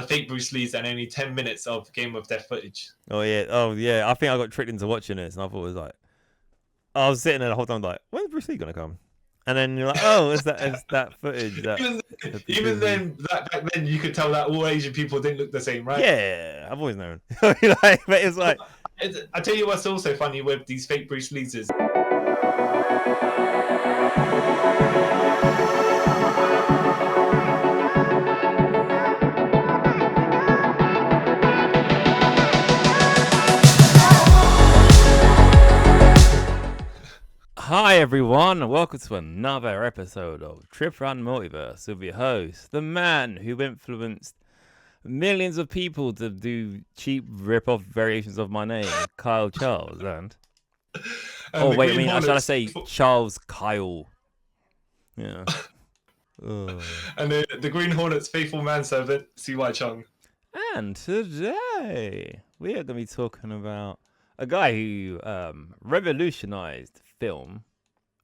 the fake Bruce Lee's and only 10 minutes of Game of Death footage. Oh yeah. I think I got tricked into watching this, and I thought it was like, I was sitting there the whole time like, when's Bruce Lee gonna come? And then you're like, oh, it's that footage. Even then, back then, you could tell that all Asian people didn't look the same, right? Yeah, I've always known. But it's like, I tell you what's also funny with these fake Bruce Lee's is. Hi everyone, and welcome to another episode of Trip Around Multiverse with your host, the man who influenced millions of people to do cheap rip-off variations of my name, Kyle Charles, and should I say Charles Kyle? Yeah. And the Green Hornet's faithful manservant, C.Y. Chung. And today we are going to be talking about a guy who revolutionized film,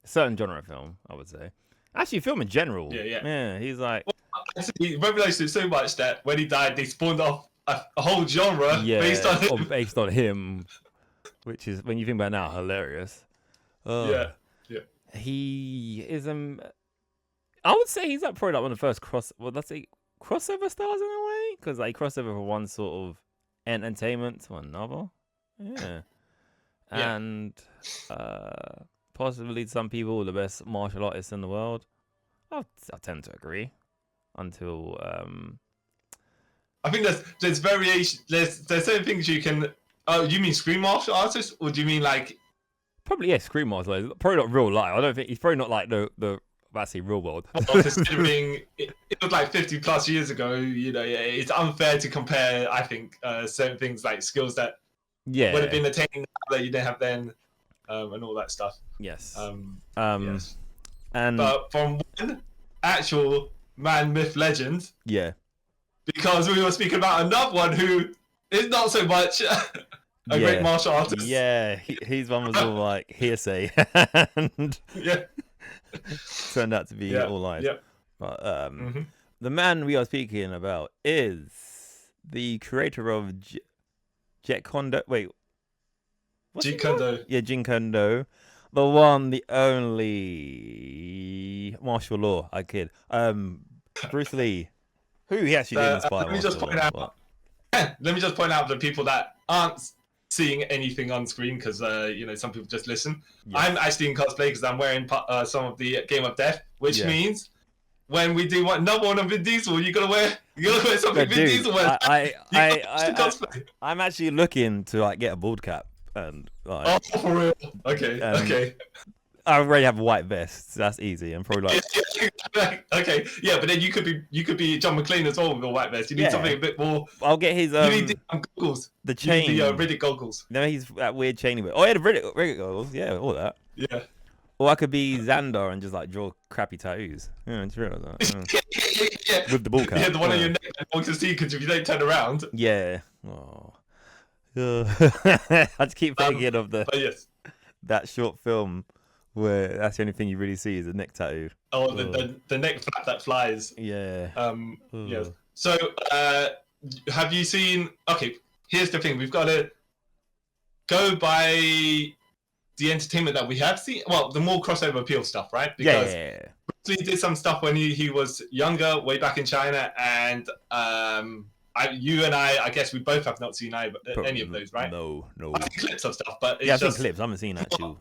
a certain genre of film, I would say. Actually, film in general. Yeah, he's like... Well, he revolutionized so much that when he died, they spawned off a whole genre based on him, which is, when you think about it now, hilarious. Yeah. He is... I would say he's probably like one of the first crossover stars in a way, because like crossover from one sort of entertainment to another. Yeah. And possibly some people the best martial artists in the world. I tend to agree. Until I think there's variation. There's certain things you can. Oh, you mean screen martial artists, or do you mean like? Probably screen martial artists. Probably not real life. I don't think he's probably not like the actually real world. Considering it was like 50 plus years ago, it's unfair to compare. I think certain things like skills that would have been attained that you didn't have then, and all that stuff. Yes. Yes. And but from one actual man, myth, legend. Yeah. Because we were speaking about another one who is not so much a great martial artist. Yeah, his one was all like hearsay, and turned out to be all lies. Yeah. But the man we are speaking about is the creator of Jeet Kune Do. Wait, Jeet Kune Do. Yeah, Jeet Kune Do. The one, the only martial law. I kid. Bruce Lee, who he actually did inspire. Let me just point out the people that aren't seeing anything on screen, because some people just listen. Yes. I'm actually in cosplay because I'm wearing some of the Game of Death, which means when we do another one of Vin Diesel, you gotta wear something Vin Diesel wears. I'm actually looking to like get a bald cap. And oh, for real? Okay. I already have a white vest, so that's easy. I'm probably like okay, yeah, but then you could be John McClane as well with a white vest. You need something a bit more. I'll get his you need the goggles. The chain. You need the Riddick goggles. No, he's that weird chainy bit. Oh, yeah, the Riddick goggles. Yeah, all that. Yeah. Or I could be Xandar and just like draw crappy tattoos. Yeah, I just realised that. Yeah. With the ball cap. Yeah, the one on your neck that one can see, because if you don't turn around. Yeah. Oh. I just keep thinking of that short film where that's the only thing you really see is a neck tattoo. Oh, the neck flap that flies. Yeah. Yes. So, have you seen? Okay, here's the thing: we've got to go by the entertainment that we have seen. Well, the more crossover appeal stuff, right? Because Bruce Lee did some stuff when he was younger, way back in China, and you and I guess we both have not seen any of those, right? No. I've seen clips of stuff, but it's I've seen clips. I haven't seen actual.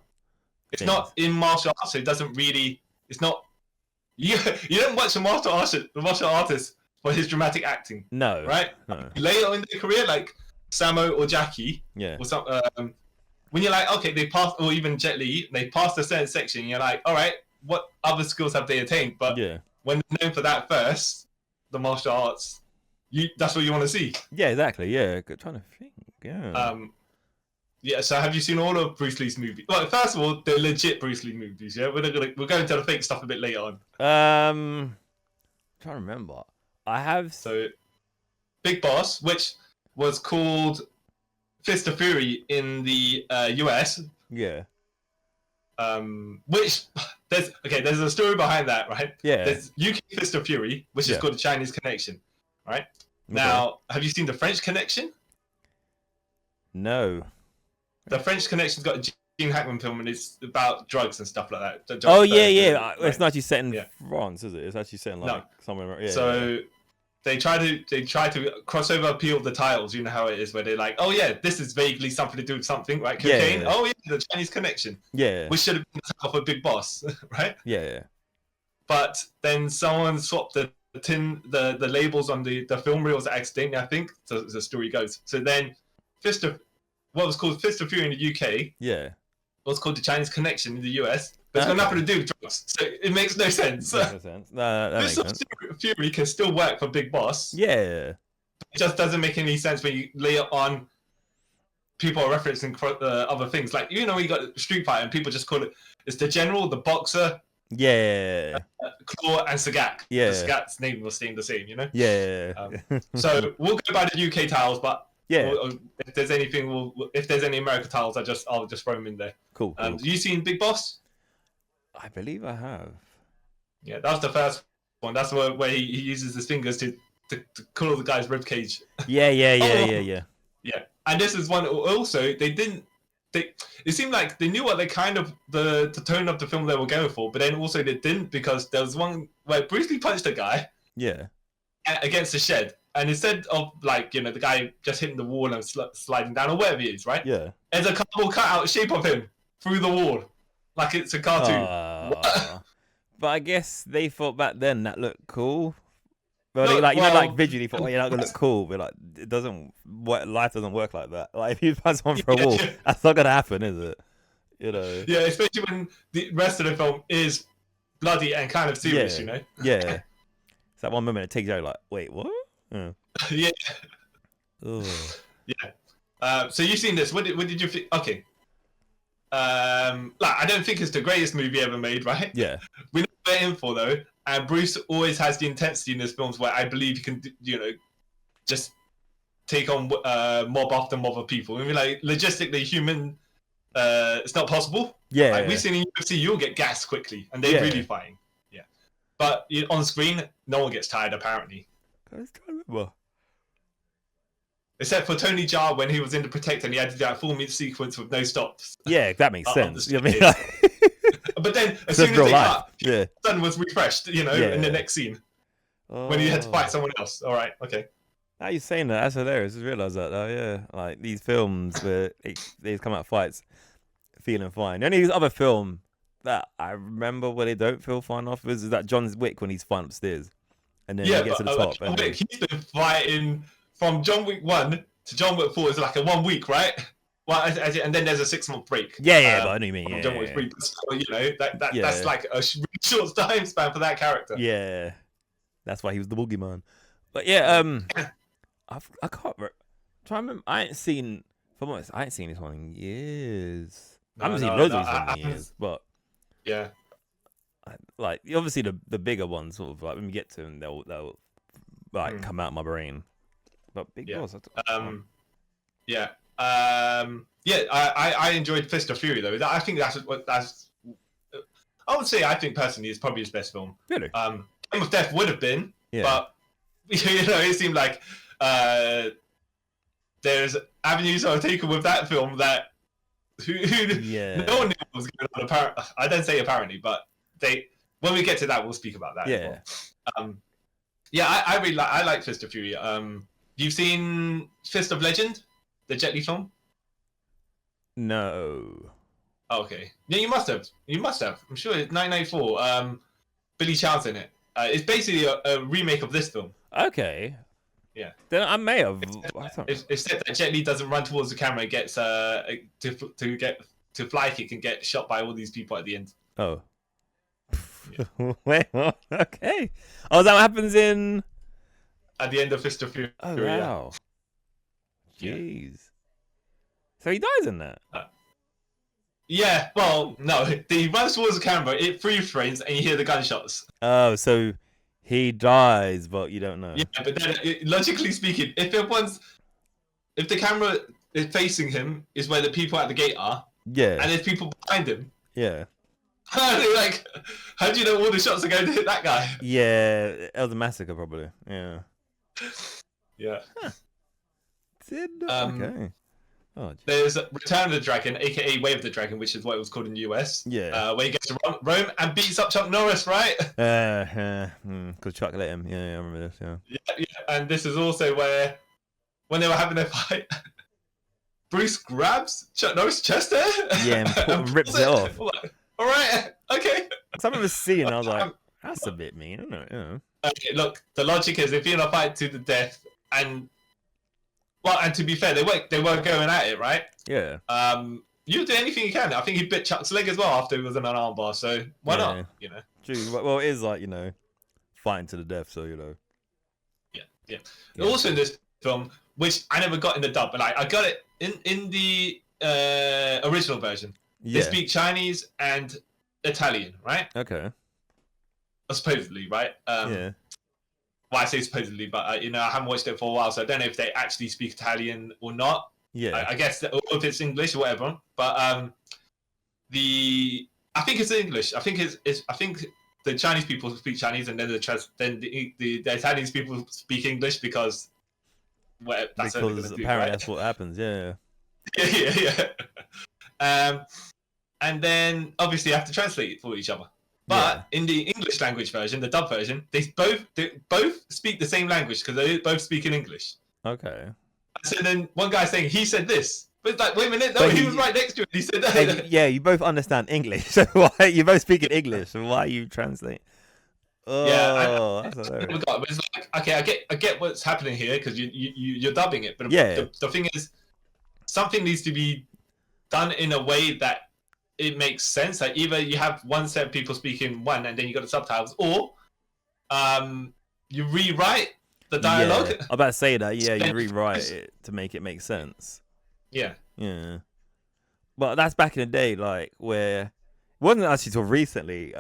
It's not in martial arts, so it doesn't really. It's not. You don't watch a martial artist for his dramatic acting. No. Right. No. Later in their career, like Sammo or Jackie. Yeah. Or some. When you're like, okay, they passed, or even Jet Li, they passed a certain section. You're like, all right, what other skills have they attained? But when they're known for that first, the martial arts. That's what you want to see. Yeah, exactly. Yeah, trying to think. Yeah. So have you seen all of Bruce Lee's movies? Well, first of all, the legit Bruce Lee movies. Yeah, we're going to the fake stuff a bit later on. I'm trying to remember. I have. So, Big Boss, which was called Fist of Fury in the US. Yeah. Which there's a story behind that, right? Yeah. There's UK Fist of Fury, which is called the Chinese Connection, right? Now, have you seen The French Connection? No. The French Connection's got a Gene Hackman film, and it's about drugs and stuff like that. Oh yeah. It's not actually set in France, is it? It's actually set in like somewhere. Yeah. So they try to cross over appeal the titles. You know how it is, where they're like, oh yeah, this is vaguely something to do with something, right? Cocaine. Yeah. Oh yeah, the Chinese Connection. Yeah. Which should have been of a big boss, right? Yeah. But then someone swapped the labels on the film reels accidentally, I think. So the story goes. So then what was called Fist of Fury in the UK. Yeah. What's called the Chinese Connection in the US. But it's got nothing to do with drugs. So it makes no sense. Makes no sense. No, that makes sense. Fist of Fury can still work for Big Boss. Yeah. It just doesn't make any sense when you lay it on people are referencing other things. Like, you know, you got Street Fighter and people just call it's the General, the Boxer, yeah, Claw, and Sagat. Yeah. Sagat's name was staying the same, you know? Yeah. So we'll go by the UK titles, but yeah, if there's anything, if there's any American titles, I'll just throw them in there. Cool. You seen Big Boss? I believe I have. Yeah, that was the first one. That's where he uses his fingers to claw the guy's rib cage. Yeah. Yeah. And this is one also it seemed like they knew what they kind of the tone of the film they were going for, but then also they didn't, because there was one where Bruce Lee punched a guy against a shed, and instead of, like, you know, the guy just hitting the wall and sliding down or whatever it is, right? Yeah. There's a cardboard cutout shape of him through the wall, like it's a cartoon. But I guess they thought back then that looked cool. Well, like visually thought, you're not gonna look cool, but like it doesn't. Life doesn't work like that. Like if you punch someone for a wall, that's not gonna happen, is it? You know. Yeah, especially when the rest of the film is bloody and kind of serious. You know. Yeah. It's that one moment it takes you out like, wait, what? Yeah. Ugh. Yeah. So you've seen this. What did you think? Okay. Like, I don't think it's the greatest movie ever made, right? Yeah. We know what we're in for, though. And Bruce always has the intensity in his films where I believe he can, you know, just take on mob after mob of people. I mean, like, logistically, human, it's not possible. Yeah. Like, we've seen in UFC, you'll get gassed quickly, and they're really fighting. Yeah. But on screen, no one gets tired, apparently. I was trying to remember. Except for Tony Jaa when he was in The Protector and he had to do that full sequence with no stops. Yeah, that makes sense. You know what I mean? But then, as soon as they cut, the sun was refreshed, you know, in the next scene. When he had to fight someone else. All right, okay. Now you're saying that, that's hilarious. I just realised that, though, yeah. Like, these films where they come out fights feeling fine. The only other film that I remember where they don't feel fine off is that John Wick when he's fine upstairs. And then he gets to the top. John Wick, he's been fighting from John Wick 1 to John Wick 4 is like a 1 week, right? Well, and then there's a 6-month break. Yeah, but I know you mean. John Wick 3, so, you know, that's like a short time span for that character. Yeah, that's why he was the boogeyman. But yeah, I can't try to remember. I ain't seen this one in years. I haven't seen loads of these ones in years, but yeah, like obviously the bigger ones, sort of like when we get to them, they'll like come out of my brain. But Big Boss, I enjoyed Fist of Fury though. I think that's I would say, I think personally it's probably his best film. Really? Game of Death would have been, but you know, it seemed like there's avenues that were taken with that film that no one knew what was going on. I don't say apparently, but when we get to that, we'll speak about that. Yeah. As well. I really like Fist of Fury. You've seen Fist of Legend, the Jet Li film? No. Okay. Yeah, you must have. I'm sure it's 1994. Billy Child's in it. It's basically a remake of this film. Okay. Yeah. Then I may have. Except that Jet Li doesn't run towards the camera and gets to fly kick and get shot by all these people at the end. Oh. Yeah. Wait. Okay. Oh, is that what happens in? At the end of Fist of Fury. Oh wow. Jeez. So he dies in that. Yeah. Well, no. He runs towards the camera. It freeze frames, and you hear the gunshots. Oh, so he dies, but you don't know. Yeah, but then logically speaking, if the camera is facing him, is where the people at the gate are. Yeah. And there's people behind him. Yeah. Like, how do you know all the shots are going to hit that guy? Yeah, it was a massacre probably. Yeah. Yeah. Okay. Oh, there's Return of the Dragon, aka Way of the Dragon, which is what it was called in the US. Yeah. Where he gets to Rome and beats up Chuck Norris, right? Because Chuck let him. Yeah, I remember this. Yeah. Yeah. And this is also where, when they were having their fight, Bruce grabs Chuck Norris' chest there. Yeah, and rips it off. Like, all right, okay. I remember seeing, I was like, that's a bit mean, isn't it? Yeah. Okay, look, the logic is if you're in a fight to the death, and to be fair, they weren't going at it, right? Yeah. You do anything you can. I think he bit Chuck's leg as well after he was in an armbar, so why not? You know. True. Well, it is like, fighting to the death, so Yeah. Also in this film, which I never got in the dub, but I got it in the original version. Yeah. They speak Chinese and Italian, right? Okay. Supposedly, right? Yeah. Well, I say supposedly, but I haven't watched it for a while, so I don't know if they actually speak Italian or not. Yeah. I guess or if it's English or whatever. But I think it's English. I think the Chinese people speak Chinese, and then the Italian people speak English because that's apparently that's what happens. Yeah. Yeah. And then obviously you have to translate it for each other. But in the English language version, the dub version, they both speak the same language because they both speak in English. Okay. So then one guy saying he said this, but it's like, wait a minute, no, he was right next to it. He said that. Yeah, you both understand English, so why you both speak in English? So why you translate? Oh, that's hilarious. But it's like, okay, I get what's happening here because you're dubbing it, but the thing is, something needs to be done in a way that it makes sense. Like either you have one set of people speaking one, and then you got the subtitles, or you rewrite the dialogue. I'm about to say that. Yeah, you rewrite it to make it make sense. Yeah. But that's back in the day, like where it wasn't actually till recently.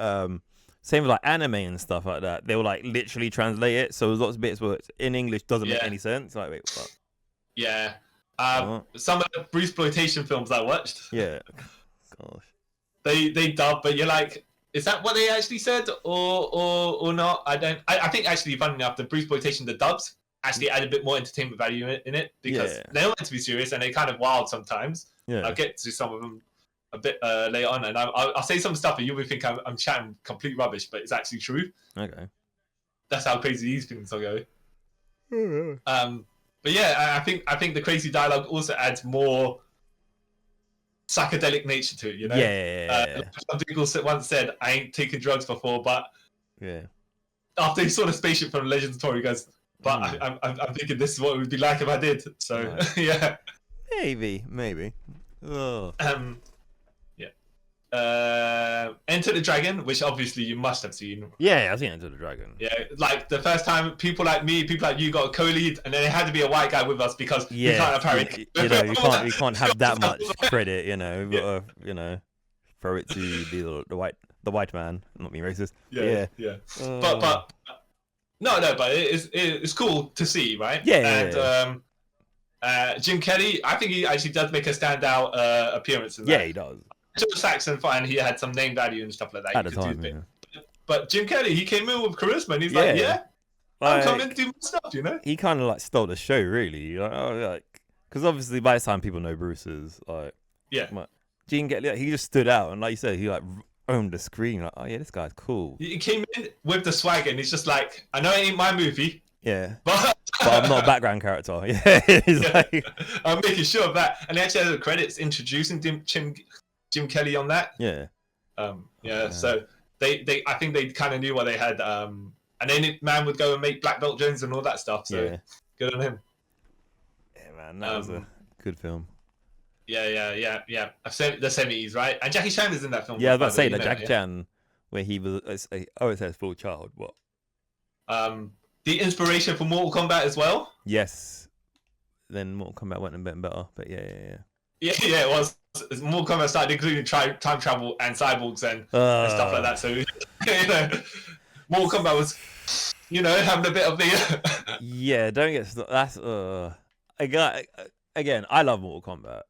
Same with like anime and stuff like that. They will like literally translate it, so there's lots of bits where it's in English doesn't make any sense. Like, wait, what? Yeah. Some of the Bruceploitation films I watched. Yeah. Gosh. They dub, but you're like, is that what they actually said or not? I think actually, funny enough, the Bruceploitation, the dubs actually add a bit more entertainment value in it because they're meant to be serious and they're kind of wild sometimes. Yeah. I'll get to some of them a bit later on, and I'll say some stuff and you will think I'm chatting complete rubbish, but it's actually true. Okay. That's how crazy these things are going. But yeah, I think the crazy dialogue also adds more psychedelic nature to it, you know? Yeah. Some people once said, I ain't taken drugs before, but after he saw the spaceship from Legends of Tomorrow, he goes, but I'm thinking this is what it would be like if I did. So, yeah. Maybe. Oh. Enter the Dragon, which obviously you must have seen. Yeah, I've seen Enter the Dragon. Yeah, like the first time people like me, people like you got a co-lead, and then it had to be a white guy with us because we can't apparently. You can't have that much credit, you know, throw it to the white man, not being racist. Yeah. But but it's cool to see, right? Yeah. And Jim Kelly, I think he actually does make a standout appearance in that. Yeah, he does. Saxon fine, he had some name value and stuff like that. At the time, but Jim Kelly, he came in with charisma, and he's like, I'm coming to do my stuff, you know. He kind of like stole the show, really. Because obviously by this time people know Bruce is like, Gene Kelly, he just stood out, and like you said, he like owned the screen. Like, oh yeah, this guy's cool. He came in with the swagger, and he's just like, I know it ain't my movie. Yeah, but I'm not a background character. Yeah, like, I'm making sure of that. And they actually had the credits introducing Jim Kelly on that. Yeah. So they I think they kind of knew what they had. And then man would go and make Black Belt Jones and all that stuff. So good on him. Yeah, man, that was a good film. Yeah. The 70s, right? And Jackie Chan is in that film. Yeah, I was about to say that Jackie Chan, where he was, it says full child. What? The inspiration for Mortal Kombat as well. Yes. Then Mortal Kombat went a bit better, but yeah. Yeah, it was. Mortal Kombat started including time travel and cyborgs and stuff like that. So, Mortal Kombat was, having a bit of the. Yeah, don't get that's. Again, I love Mortal Kombat,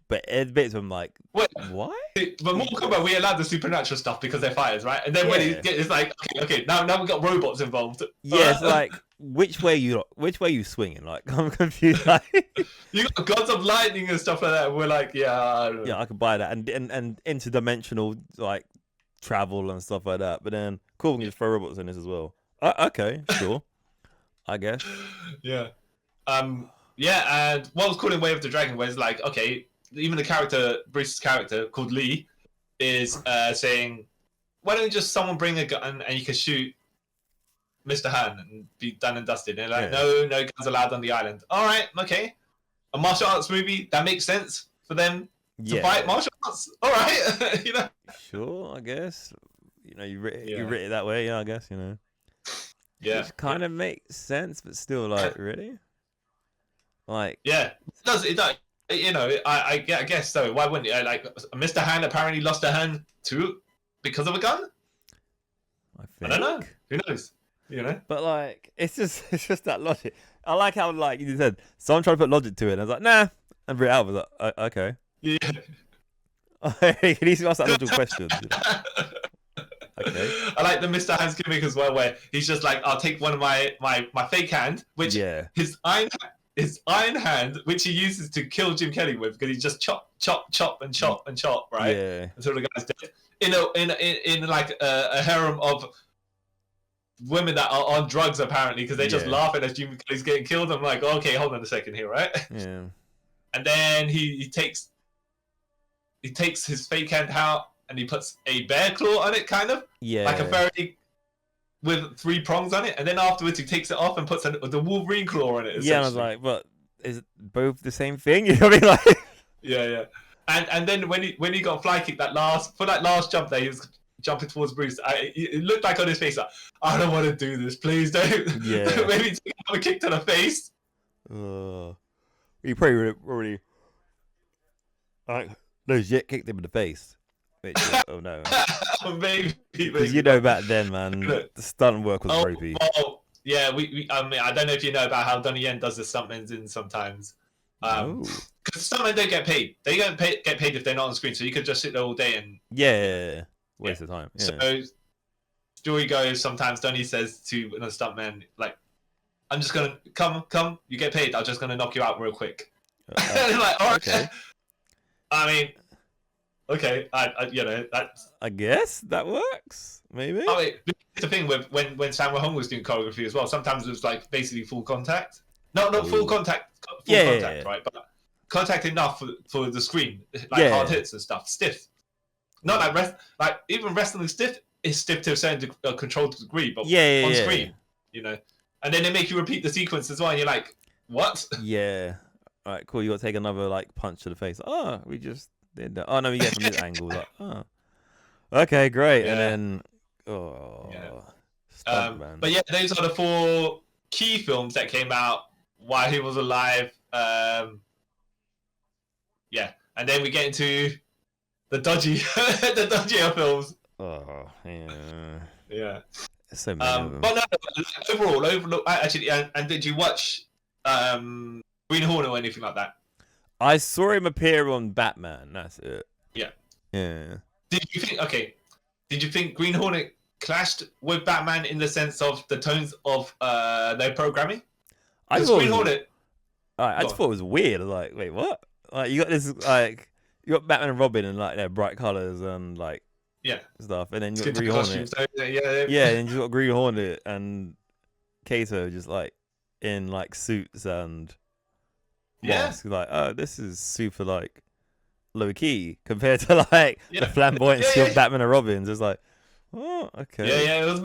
but it bits I'm like, what? But Mortal Kombat, we allowed the supernatural stuff because they're fighters, right? And then when it's like, okay, now we got robots involved. Yeah, it's like which way you swinging? Like, I'm confused. Like, You got gods of lightning and stuff like that. And we're like, yeah, I don't know. yeah, I could buy that, and interdimensional like travel and stuff like that. But then, cool, we can just throw robots in this as well. Okay, sure, I guess. Yeah. Yeah, and what was cool in Way of the Dragon was like, okay, even the character, Bruce's character called Lee, is saying, why don't just someone bring a gun and you can shoot Mr. Han and be done and dusted? And they're like, no guns allowed on the island. All right, okay. A martial arts movie, that makes sense for them to fight martial arts. All right, you know. Sure, I guess. You know, you writ it that way, yeah, I guess, you know. Yeah. Which kind of makes sense, but still, like, really? Like... Yeah, it does. You know, I guess so. Why wouldn't it? Like, Mr. Han apparently lost a hand too because of a gun? I don't know. Who knows? You know? But, like, it's just that logic. I like how, like, you said, someone tried to put logic to it, and I was like, nah. And Brit out was like, okay. Yeah. He needs to ask that logical question. You know? Okay. I like the Mr. Han's gimmick as well, where he's just like, I'll take one of my fake hand, which his iron hand, which he uses to kill Jim Kelly with, because he just chop, and chop, right? Yeah. Until the guy's dead. In like a harem of women that are on drugs apparently, because they're just laughing as Jim Kelly's getting killed. I'm like, okay, hold on a second here, right? Yeah. And then he takes his fake hand out and he puts a bear claw on it, kind of. Yeah. Like a fairy with 3 prongs on it, and then afterwards he takes it off and puts the Wolverine claw on it. Yeah, and I was like, but is it both the same thing? You know what I mean? Like, yeah. And then when he got fly kicked that last jump there, he was jumping towards Bruce. It looked like on his face, like, I don't want to do this. Please don't. Yeah. Maybe take another kick to the face. He probably already like legit kicked him in the face. Which, oh no. Maybe. Because you know back then, man, the stunt work was ropey. Well, yeah, I mean, I don't know if you know about how Donnie Yen does the stuntmen in sometimes. Because stuntmen don't get paid. They don't get paid if they're not on screen, so you could just sit there all day and... Yeah. Waste of time. Yeah. So, story goes, sometimes Donnie says to another stuntman, like, I'm just going to... Come, you get paid. I'm just going to knock you out real quick. And like, all right. Okay. I mean... Okay, you know, that's... I guess that works, maybe. I mean, the thing with when Sammo Hung was doing choreography as well, sometimes it was like basically full contact. Not full contact, right? But contact enough for the screen, like hard hits and stuff, stiff. Not like even wrestling stiff is stiff to a certain controlled degree, but on screen, you know. And then they make you repeat the sequence as well, and you're like, what? Yeah. All right, cool. You got to take another like punch to the face. Oh, we just... Oh no, we get from this angle. Like, oh, okay, great. Yeah. And then, but yeah, those are the 4 key films that came out while he was alive. Yeah, and then we get into the dodgier films. Oh yeah. So many. But no, overall, actually, and did you watch Green Hornet or anything like that? I saw him appear on Batman. That's it. Yeah. Did you think Green Hornet clashed with Batman in the sense of the tones of their programming? I thought Green Hornet. I just thought it was weird. I was like, wait, what? Like, you got this, like, you got Batman and Robin in like their bright colors and like stuff, and then you got Green Hornet. And you got Green Hornet and Kato just like in like suits and. Like, oh, this is super like low key compared to like the flamboyancy of Batman and Robins. It's like, oh, okay. Yeah. It was a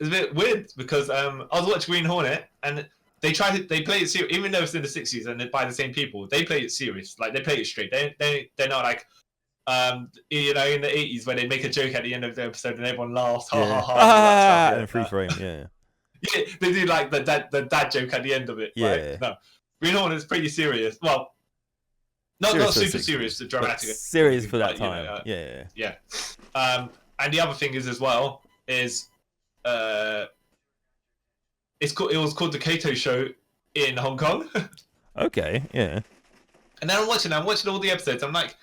bit weird because I was watching Green Hornet and they play it serious, even though it's in the 60s and by the same people. They play it serious, like they play it straight. They're not like you know, in the 80s where they make a joke at the end of the episode and everyone laughs, and free frame, yeah, they do like the dad joke at the end of it. Right? No. Green Hornet is pretty serious. Well, not super serious, the dramatic. Serious for that time. Yeah. And the other thing is as well is it was called the Kato Show in Hong Kong. Okay. Yeah. And then I'm watching all the episodes. I'm like,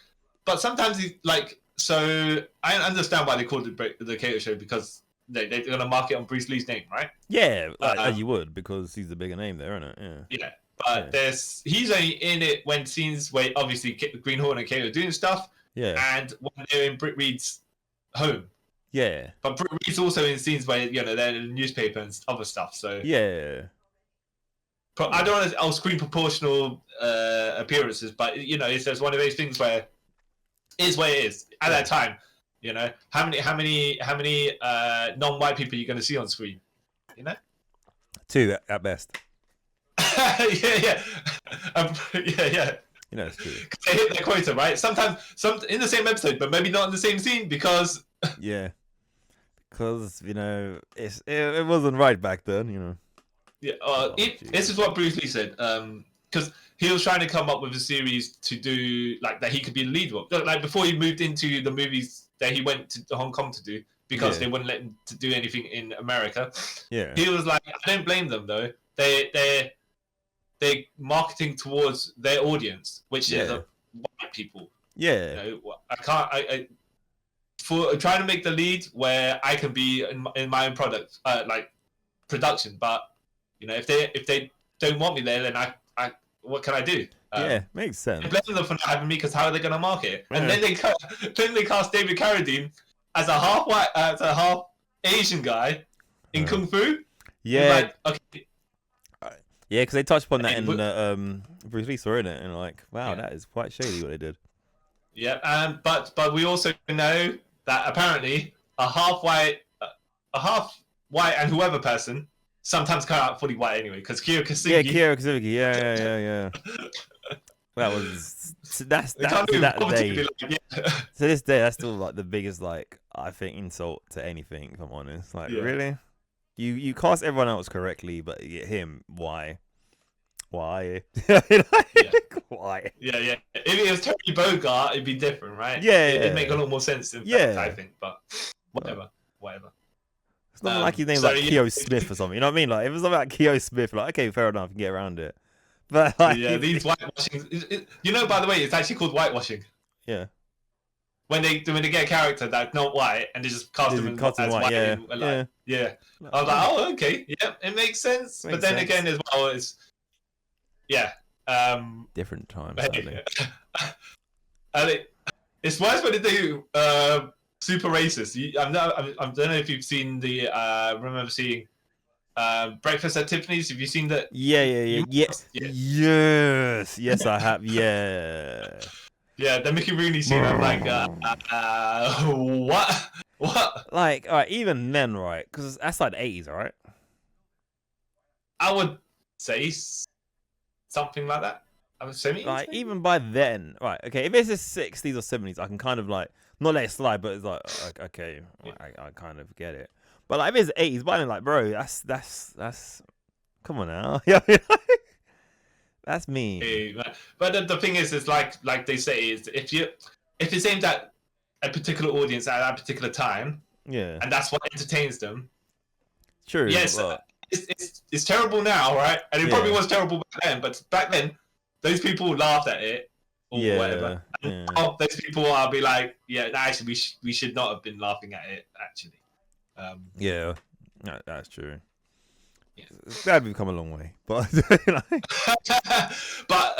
but sometimes he's like, so I understand why they called it the Kato Show because they're gonna mark it on Bruce Lee's name, right? Yeah, as you would, because he's the bigger name there, isn't it? Yeah. But he's only in it when scenes where obviously Green Hornet and Kate are doing stuff. Yeah. And when they're in Britt Reed's home. Yeah. But Britt Reed's also in scenes where they're in the newspaper and other stuff. So yeah. I don't want to off-screen proportional appearances, but it's just one of those things where it is what it is at that time. How many non-white people are you going to see on screen? 2 at best. yeah. It's true. They hit their quota, right? Sometimes, in the same episode, but maybe not in the same scene because. Because it wasn't right back then, Yeah. This is what Bruce Lee said. Because he was trying to come up with a series to do like that he could be the lead one. Like before he moved into the movies that he went to Hong Kong to do because they wouldn't let him to do anything in America. Yeah. He was like, I don't blame them though. They're marketing towards their audience, which is white people. Yeah. For trying to make the lead where I can be in my own product, like production, but if they don't want me there, then I what can I do? Makes sense. I blame them for not having me because how are they going to market it? And then they cast David Carradine as a half white, as a half Asian guy in Kung Fu. Yeah. Okay. Yeah, because they touched upon that in Bruce Lee saw it, and like, wow, that is quite shady what they did. Yeah, but we also know that apparently a half white and whoever person sometimes come out fully white anyway. Because Kira Kasugi. Yeah. That was that's that day. To this day, that's still like the biggest I think insult to anything. If I'm honest, really. You cast everyone else correctly, but him, why? Why? Why? Yeah. If it was Terry Bogard, it'd be different, right? Yeah. It'd make a lot more sense, in fact, I think. But whatever. It's not like his name's like Keo Smith or something. You know what I mean? Like, if it was about Keo Smith, okay, fair enough, you can get around it. But these whitewashing. By the way, it's actually called whitewashing. Yeah. When they get a character that's not white and they just cast them as white. Yeah. I was like, oh, okay, yeah, it makes sense. But then again, as well, it's different times. It's worse when they do super racist. I don't know if you've seen the. Remember seeing Breakfast at Tiffany's? Have you seen that? Yes, I have. Yeah. Yeah, the Mickey Rooney scene. I'm like, what? Like, all right, even then, right? Because that's like the 80s, right? I would say something like that. I'm assuming. Like, even by then, right? Okay, if it's the 60s or 70s, I can kind of not let it slide, but it's like, okay, I kind of get it. But like, if it's the 80s, by then, bro, that's. Come on now, that's me. But the thing is like they say, is if it's aimed at a particular audience at that particular time, and that's what entertains them. True. Yes, it's terrible now, right? And it probably was terrible back then. But back then, those people laughed at it or whatever. And now those people will be like, actually, we should not have been laughing at it. Actually. That's true. It's glad we've come a long way, but but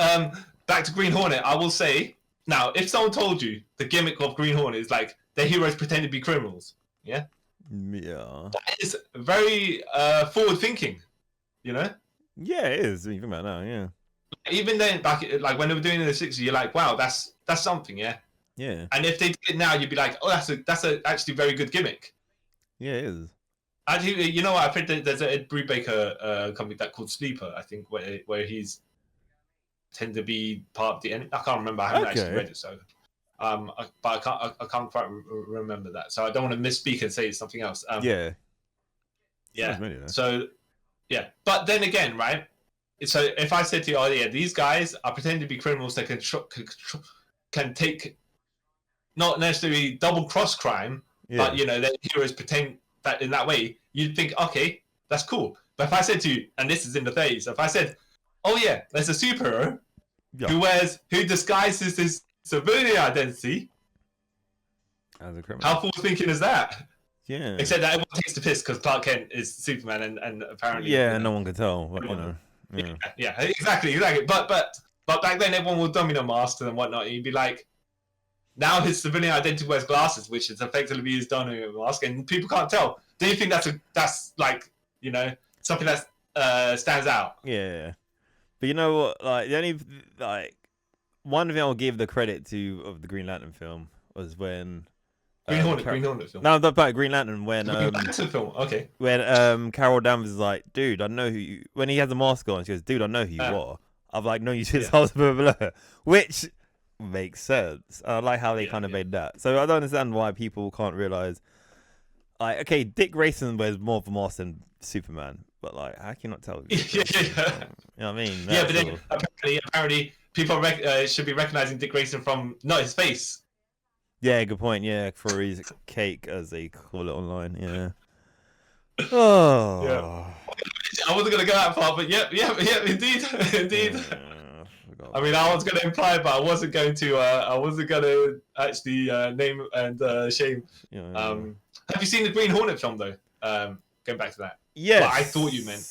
back to Green Hornet, I will say now, if someone told you the gimmick of Green Hornet is like their heroes pretend to be criminals, that is very forward thinking, Yeah, it is. Even about now, Even then, back when they were doing it in the '60s, you're like, wow, that's something, Yeah. And if they did it now, you'd be like, oh, that's a actually very good gimmick. Yeah, it is. Actually, you know what? I think there's a Ed Brubaker company that called Sleeper, I think, where he's tend to be part of the end. I can't remember. I haven't actually read it, so but I can't quite remember that. So I don't want to misspeak and say it's something else. Yeah. So but then again, right? So if I said to you, these guys are pretending to be criminals that can take not necessarily double cross crime, but their heroes pretend that in that way, you'd think, okay, that's cool. But if I said to you, and this is in the 30s, if I said, oh yeah, there's a superhero who disguises his civilian identity as a criminal. How forward thinking is that? Yeah. Except that everyone takes the piss because Clark Kent is Superman, and apparently. Yeah, no one could tell. But, Yeah, exactly. But back then everyone would domino masks and whatnot. And you'd be like, now his civilian identity wears glasses, which is effectively his domino mask, and people can't tell. Do you think that's like something that stands out? Yeah. But you know what? Like the only one thing I'll give the credit to of the Green Lantern film was when Green Hornet film. No, I'm talking about Green Lantern when Green Lantern film. Okay. When Carol Danvers is like, dude, I know who you. When he has the mask on, she goes, dude, I know who you are. I'm like, no, you since I was blah, blah, blah. Which makes sense. I like how they kind of made that. So I don't understand why people can't realize. Like, okay, Dick Grayson wears more of a mask than Superman, but like, how can you not tell? Yeah. You know what I mean? Yeah, but then apparently people should be recognizing Dick Grayson from not his face. Yeah, good point. Yeah, for his cake, as they call it online. Yeah. Oh. Yeah. I wasn't gonna go that far, but yeah, indeed. I mean, I was gonna imply, but I wasn't going to. I wasn't gonna actually name and shame. Have you seen the Green Hornet film though? Going back to that. Yes. Well, I thought you meant.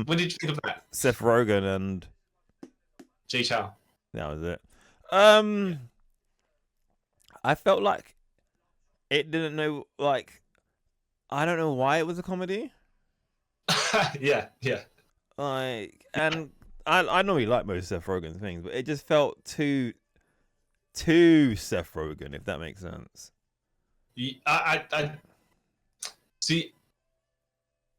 What did you think of that? Seth Rogen and Jay Chow. That was it. I felt like it didn't know. Like, I don't know why it was a comedy. Yeah. Like, and I normally like most Seth Rogen things, but it just felt too Seth Rogen, if that makes sense. I see.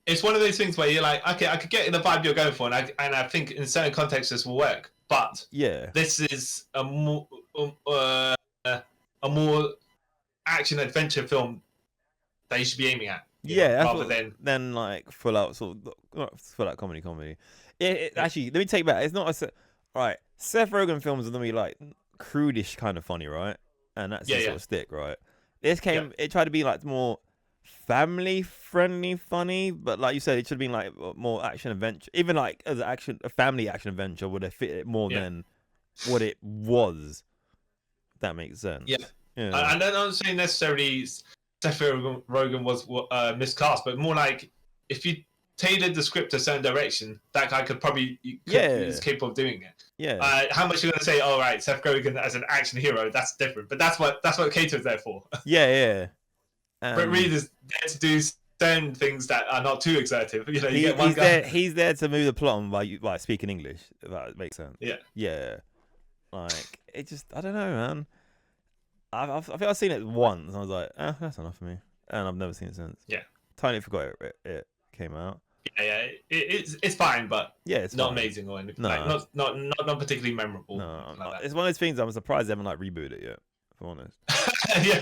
It's one of those things where you're like, okay, I could get in the vibe you're going for, and I think in certain contexts this will work. But this is a more action adventure film that you should be aiming at. Rather than like full out comedy. Actually, let me take back. It's not all right. Seth Rogen films are gonna be like crudish kind of funny, right? And that's the sort of stick, right? This came. It tried to be like more family friendly, funny, but like you said, it should have been like more action adventure. Even like as a family action adventure would have fit it more than what it was. If that makes sense. Yeah. And I'm not saying necessarily Seth Rogen was miscast, but more like if you tailored the script a certain direction, that guy is capable of doing it. Yeah. How much you're gonna say? All right, Seth Rogen as an action hero, that's different. But that's what Kato's there for. Yeah. But Reed is there to do certain things that are not too exertive. He's there to move the plot on by speaking English. If that makes sense. Yeah. Like it just, I don't know, man. I think I've seen it once, and I was like, that's enough for me, and I've never seen it since. Yeah. Totally forgot it came out. Yeah. It's fine, but it's not fine. amazing or anything. No. Like, not particularly memorable. No, like it's one of those things I'm surprised they haven't like rebooted it yet. If I'm honest. Yeah.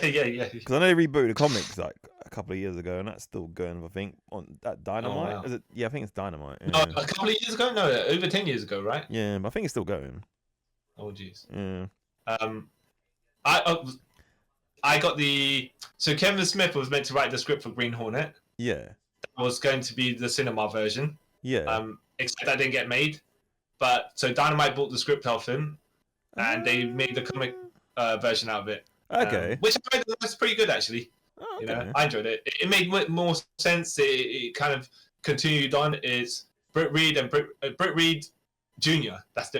Because I know they rebooted the comics like a couple of years ago, and that's still going. I think on that Dynamite. Oh, wow. Is it? Yeah, I think it's Dynamite. Yeah. No, a couple of years ago. No, over 10 years ago, right? Yeah, but I think it's still going. Oh jeez. Yeah. I got so Kevin Smith was meant to write the script for Green Hornet. Yeah. That was going to be the cinema version. Yeah. Except that didn't get made. But so Dynamite bought the script off him, and they made the comic version out of it. Okay. Which I read was pretty good actually. Oh, okay. I enjoyed it. It made more sense. It kind of continued on. It's Britt Reed and Britt Reed Jr.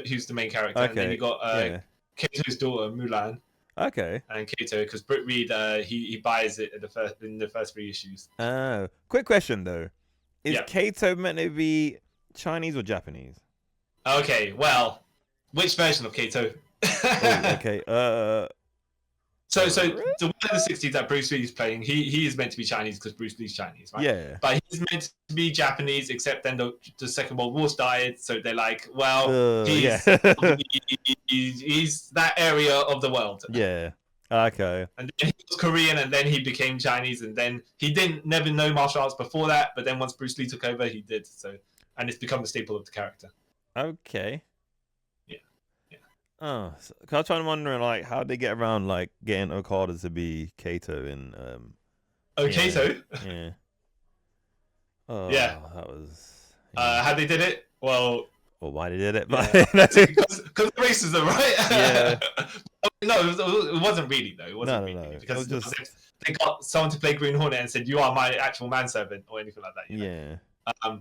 Who's the main character. Okay. And then you got Kato's daughter Mulan. Okay. And Kato, because Britt Reed, he buys it in the first 3 issues. Quick question though, is Kato meant to be Chinese or Japanese? Okay, well, which version of Kato? Okay. So the one in the 60s that Bruce Lee is playing, he is meant to be Chinese because Bruce Lee's Chinese, right? Yeah. But he's meant to be Japanese, except then the Second World War started, so they're like, well, he's that area of the world. Yeah. Okay. And then he was Korean, and then he became Chinese, and then he never know martial arts before that, but then once Bruce Lee took over, he did. So, and it's become a staple of the character. Okay. Yeah. Oh, so, cause I was trying to wonder, like, how they get around, like, getting Okada to be Kato in. Kato. Yeah. Oh, yeah. That was. How they did it? Well, or why they did it, but because of racism, right? Yeah. No, it wasn't really though. It wasn't really because they got someone to play Green Hornet and said, "You are my actual manservant," or anything like that. You know? Yeah.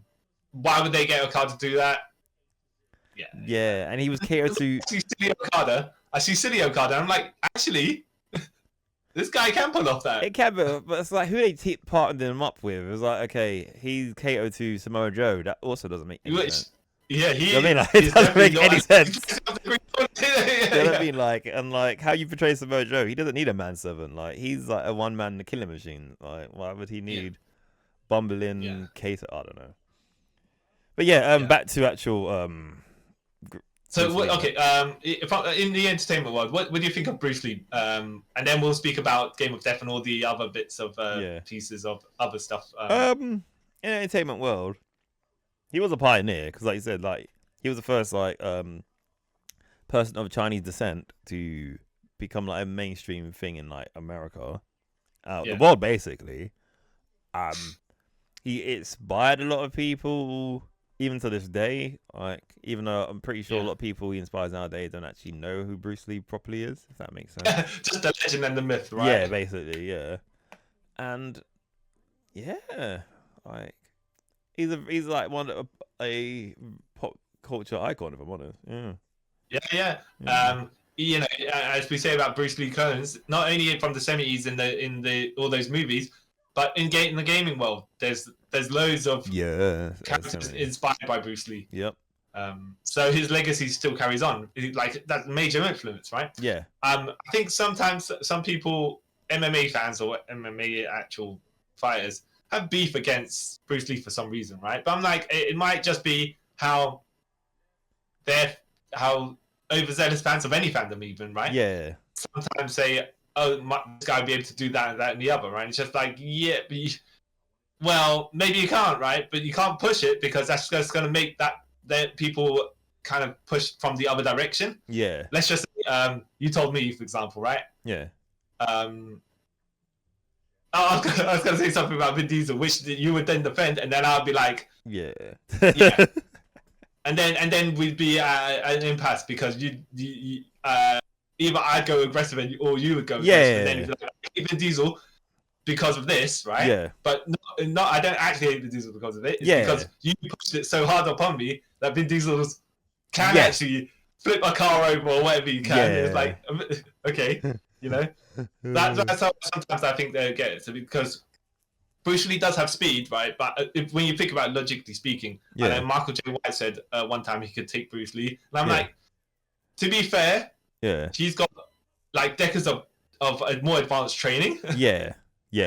Why would they get Okada to do that? Yeah. Yeah, and he was catered to. I see silly Okada. And I'm like, actually, this guy can pull off that. It can be, but it's like who they partnered him up with. It was like, okay, he's catered to Samoa Joe. That also doesn't make any sense. Yeah, you know what I mean, like, it doesn't make any sense. I mean, like how you portray Samoa Joe, he doesn't need a manservant. Like he's like a one-man killing machine. Like why would he need bumbling cater? I don't know. But back to actual So if in the entertainment world, what do you think of Bruce Lee? And then we'll speak about Game of Death and all the other bits of pieces of other stuff. In the entertainment world, he was a pioneer because, like you said, like he was the first person of Chinese descent to become like a mainstream thing in like America, the world basically. He inspired a lot of people. Even to this day, like, even though I'm pretty sure a lot of people he inspires nowadays don't actually know who Bruce Lee properly is, if that makes sense. Just the legend and the myth, right? Yeah, basically, yeah. And like he's like a pop culture icon, if I'm honest. Yeah. You know, as we say about Bruce Lee clones, not only from the 70s in the all those movies, but in the gaming world, there's loads of characters inspired by Bruce Lee. Yep. So his legacy still carries on. Like that's major influence, right? Yeah. I think sometimes some people, MMA fans or MMA actual fighters, have beef against Bruce Lee for some reason, right? But I'm like, it might just be how overzealous fans of any fandom, even, right? Yeah. Sometimes say, "Oh, this guy would be able to do that and that and the other," right? It's just like, yeah, but well, maybe you can't, right? But you can't push it because that's just going to make that people kind of push from the other direction. Yeah. Let's just say, you told me, for example, right? Yeah. I was going to say something about Vin Diesel, which you would then defend, and then I'd be like, yeah. and then we'd be at an impasse because you either I'd go aggressive or you would go aggressive, and then you'd be like, Vin Diesel because of this, right? Yeah. But no, I don't actually hate Vin Diesel because of it. It's because you pushed it so hard upon me that Vin Diesel can actually flip a car over or whatever you can. It's like, okay, you know, that's how sometimes I think they get it. So because Bruce Lee does have speed, right? But when you think about it, logically speaking, I know Michael J. White said one time he could take Bruce Lee, and I'm like, to be fair, he's got like decades of more advanced training. Yeah. He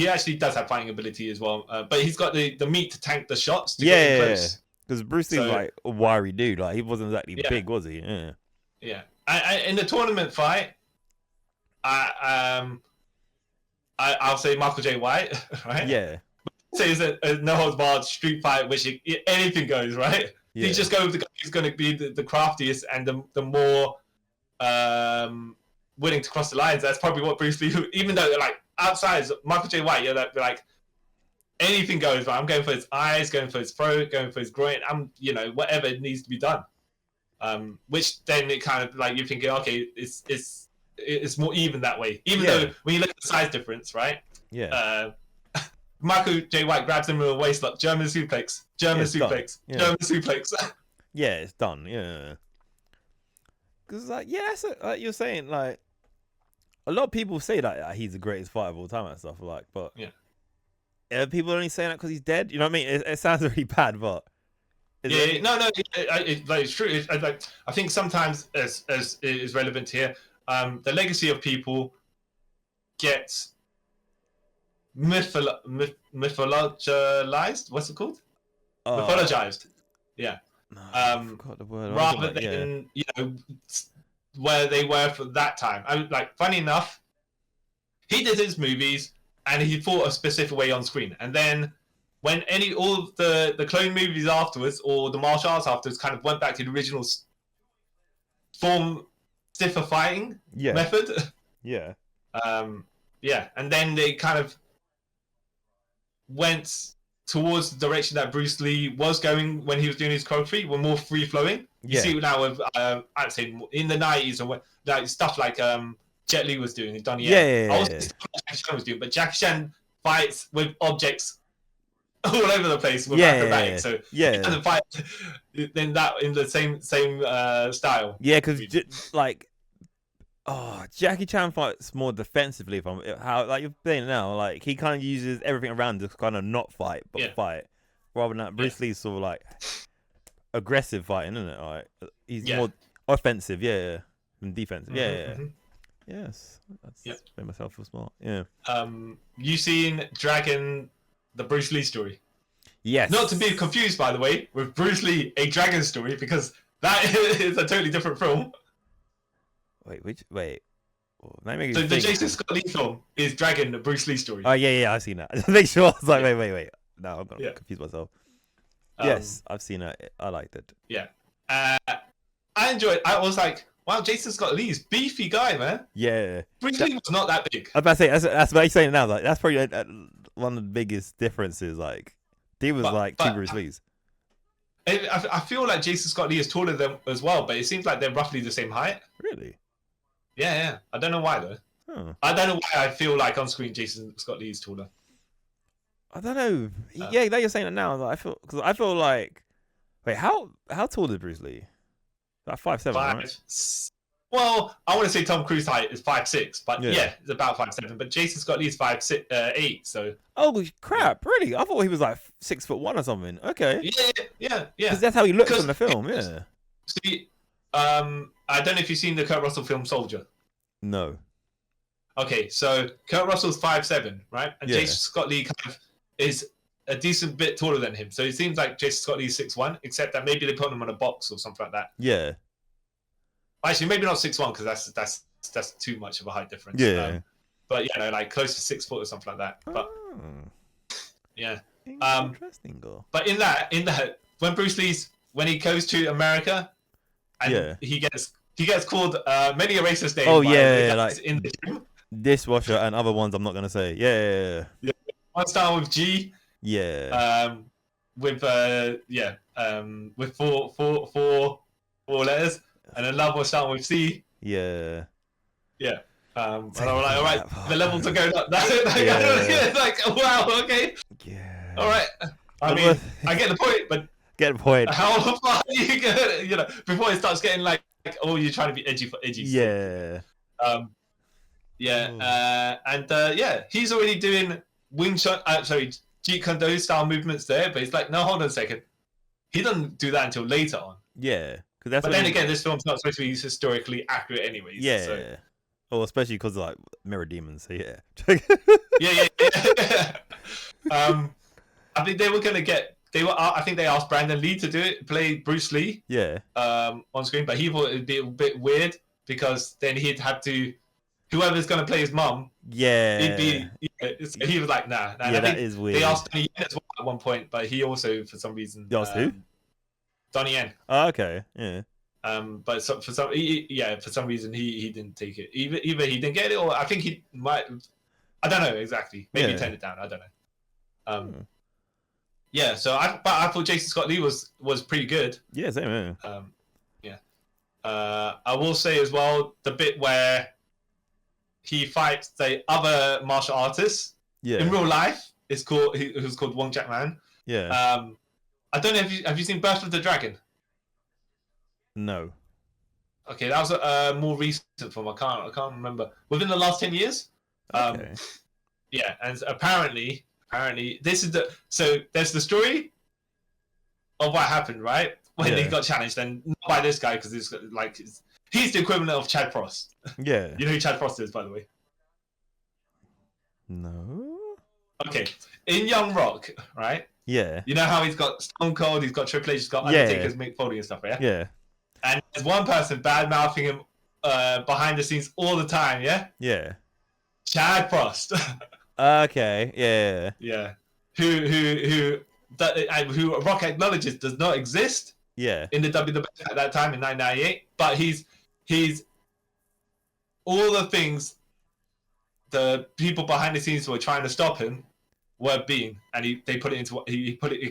actually does have fighting ability as well, but he's got the meat to tank the shots. Because Bruce Lee's like a wiry dude. Like he wasn't exactly big, was he? Yeah. In the tournament fight, I'll say Michael J. White, right? Yeah. Say it's a no holds barred street fight, which anything goes, right? Yeah. You just go with the guy who's going to be the craftiest and the more willing to cross the lines. That's probably what Bruce Lee, even though like outside Michael J. White, you're like anything goes, right? I'm going for his eyes, going for his throat, going for his groin. I'm, whatever needs to be done. Which then it kind of like you're thinking, okay, it's more even that way. Even though when you look at the size difference, right? Yeah. Michael J. White grabs him with a waist lock, German suplex. German suplex. Yeah, it's done. Yeah. Because like like you're saying, like a lot of people say that he's the greatest fighter of all time and stuff, like, but people only saying that because he's dead. You know what I mean? It sounds really bad, but it's true. I think sometimes as is relevant here, the legacy of people gets mythologized. What's it called? Mythologized. Yeah. No, I forgot the word. Rather than where they were for that time. Funny enough, he did his movies and he fought a specific way on screen, and then when all of the clone movies afterwards or the martial arts afterwards kind of went back to the original form, stiffer fighting method. And then they kind of went towards the direction that Bruce Lee was going when he was doing his choreography, were more free flowing. You see it now with I'd say in the 90s and like stuff like Jet Li was doing and Donnie Yen. I was stuff like Jackie Chan was doing, but Jackie Chan fights with objects all over the place with acrobatics. So he doesn't fight in the same style. Yeah, because like. Oh, Jackie Chan fights more defensively from how like you're saying now. Like he kind of uses everything around to kind of not fight, but fight, rather than Bruce Lee's sort of like aggressive fighting, isn't it? Like he's more offensive, than defensive. Yes, that's made myself feel smart. Yeah. You seen Dragon, the Bruce Lee story? Yes. Not to be confused, by the way, with Bruce Lee, a Dragon story, because that is a totally different film. Wait. So the Jason Scott Lee film is Dragon, the Bruce Lee story. Oh yeah, I've seen that. Make sure I was like, wait. No, I'm gonna confuse myself. Yes, I've seen it. I liked it. Yeah, I enjoyed it. I was like, wow, Jason Scott Lee's beefy guy, man. Yeah, Bruce Lee was not that big. I was about to say that's what you're saying now. Like that's probably one of the biggest differences. Like he was two Bruce Lees. I feel like Jason Scott Lee is taller than as well, but it seems like they're roughly the same height. Really? Yeah. I don't know why though. I don't know why I feel like on screen Jason Scott Lee is taller. I don't know. Yeah, now you're saying it now. Like, I feel like, wait, how tall is Bruce Lee? Like 5'7", right? Well, I want to say Tom Cruise height is 5'6", but it's about 5'7". But Jason Scott Lee is 5'8", so. Oh crap! Really? I thought he was like 6'1" or something. Okay. Yeah. Because that's how he looks in the film. Yeah. See, I don't know if you've seen the Kurt Russell film Soldier. No. Okay, so Kurt Russell's 5'7", right? And Jason Scott Lee kind of is a decent bit taller than him. So it seems like Jason Scott Lee is 6'1", except that maybe they put him on a box or something like that. Yeah. Actually, maybe not 6'1", because that's too much of a height difference. Yeah. But like close to 6 foot or something like that. But yeah. Interesting. But in that, when when he goes to America, and he gets called many a racist name. Oh yeah, like in the gym. Dishwasher and other ones I'm not gonna say. Yeah. One star with G. Yeah. With four letters, and another one starting with C. Yeah. Yeah. And I'm like, all right, the levels are going up. It's like, wow, okay. Yeah. All right. I mean, I get the point, but how far are you gonna, before it starts getting like, oh, you're trying to be edgy for edgy. Yeah. He's already doing Jeet Kune Do style movements there, but it's like, no, hold on a second. He doesn't do that until later on. Yeah. But then again, this film's not supposed to be historically accurate anyways. Yeah. So. Well, especially because like mirror demons. So yeah. Yeah. I think they were gonna get. I think they asked Brandon Lee to play Bruce Lee. Yeah. On screen, but he thought it'd be a bit weird because then he'd have to. Whoever's gonna play his mum. Yeah. He was like, nah. Yeah, that is weird. They asked Donnie Yen as well at one point, but he also, for some reason. You asked who? Donnie Yen. Oh, okay. Yeah. But for some reason he didn't take it. Either he didn't get it, or I think he might. I don't know exactly. Maybe he turned it down. I don't know. Yeah. So I thought Jason Scott Lee was pretty good. Yeah, same. I will say as well the bit where he fights the other martial artists in real life. Who's called Wong Jack Man. Yeah. I don't know if have you seen Birth of the Dragon? No. Okay, that was a more recent film. I can't remember. Within the last 10 years. Okay. Yeah, and apparently this is there's the story of what happened, right? When he got challenged, and not by this guy because he's the equivalent of Chad Frost. Yeah. You know who Chad Frost is, by the way? No. Okay, in Young Rock, right? Yeah. You know how he's got Stone Cold, he's got Triple H, he's got Undertaker's Mick Foley and stuff, yeah? Yeah. And there's one person bad-mouthing him behind the scenes all the time, yeah? Yeah. Chad Frost. Okay, yeah. Yeah. Who Rock acknowledges does not exist in the WWE at that time in 1998, but he's all the things the people behind the scenes were trying to stop him, word being, and he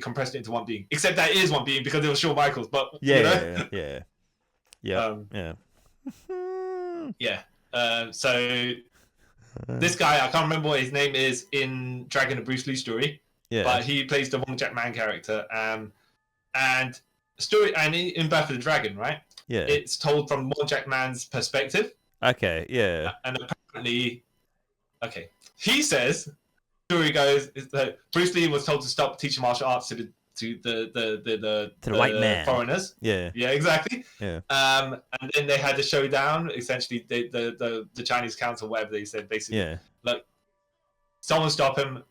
compressed it into one being. Except that it is one being because it was Shawn Michaels. But yeah. So this guy, I can't remember what his name is in Dragon and Bruce Lee story. Yeah. But he plays the Wong Jack Man character. And story and in Birth of the Dragon, right? Yeah. It's told from Wong Jack Man's perspective. Okay. Yeah. And apparently, he says, story goes is that Bruce Lee was told to stop teaching martial arts to the white man, foreigners. Yeah. Yeah, exactly. Yeah. And then they had a showdown. Essentially, the Chinese council, whatever they said, basically, Yeah. like, someone stop him.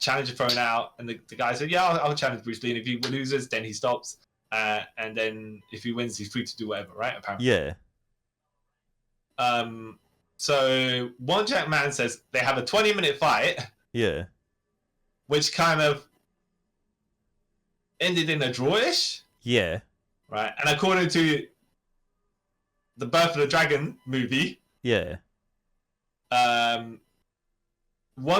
Challenge thrown out, and the guy said, "Yeah, I'll challenge Bruce Lee." And if he loses, then he stops, and then if he wins, he's free to do whatever, right? Apparently. Yeah. So Wong Jack Man says they have a 20-minute fight. Yeah. Which kind of ended in a drawish. Yeah. Right, and according to the Birth of the Dragon movie. Yeah. Wong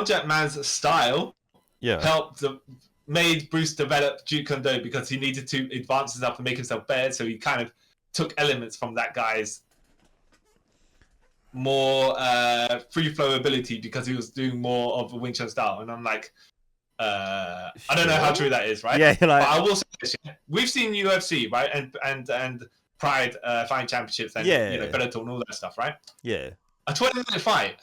Jack Man's style. Yeah. Made Bruce develop Jeet Kune Do because he needed to advance himself and make himself better. So he kind of took elements from that guy's more free flow ability because he was doing more of a Wing Chun style. And I'm like, I don't know how true that is, right? Yeah, but I will say this: we've seen UFC, right, and Pride fighting championships and Bellator and all that stuff, right? Yeah. A 20-minute fight.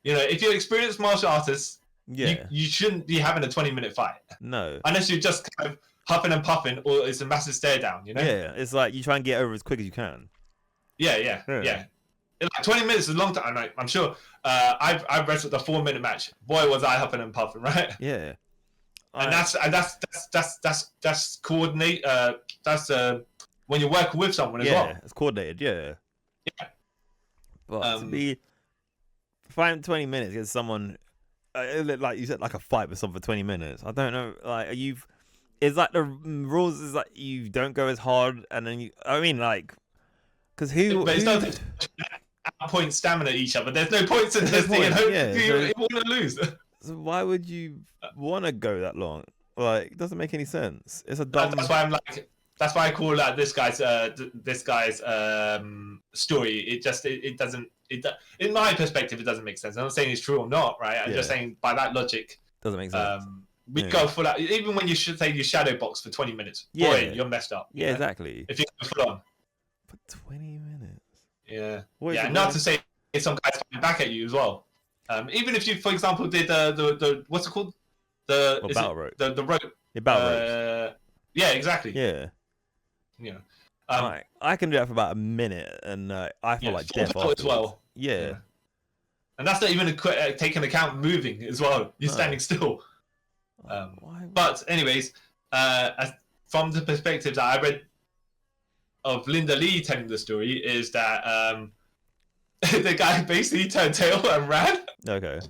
If you're experienced martial artists. Yeah. You shouldn't be having a 20-minute fight. No. Unless you're just kind of huffing and puffing or it's a massive stare down, Yeah, it's like you try and get over as quick as you can. Yeah. Like 20 minutes is a long time. I'm sure I've wrestled a 4-minute match. Boy, was I huffing and puffing, right? Yeah. And that's coordinate. That's when you're working with someone as well. Yeah, it's coordinated. Yeah. But to be fighting 20 minutes against someone. Like you said, like a fight with someone for 20 minutes. I don't know. Like, it's like the rules is like you don't go as hard, and then because But it's not point stamina each other. There's no points in this thing, and you want to lose. So why would you want to go that long? Like, it doesn't make any sense. It's a dumb. That's why I'm like. That's why I call that this guy's story. It doesn't. In my perspective, it doesn't make sense. I'm not saying it's true or not, right? I'm just saying by that logic, doesn't make sense. We go full out. Even when you should say you shadow box for 20 minutes, boy, you're messed up. Yeah, exactly. If you go full on for 20 minutes. Yeah. Not to say some guys fighting back at you as well. Even if you, for example, did the what's it called? Battle rope. The rope. Yeah, battle rope. Yeah, exactly. Yeah. I can do that for about a minute, and I feel like death as well. Yeah. And that's not even taking account moving as well. You're standing still. But anyways, from the perspective that I read of Linda Lee telling the story, is that the guy basically turned tail and ran. Okay.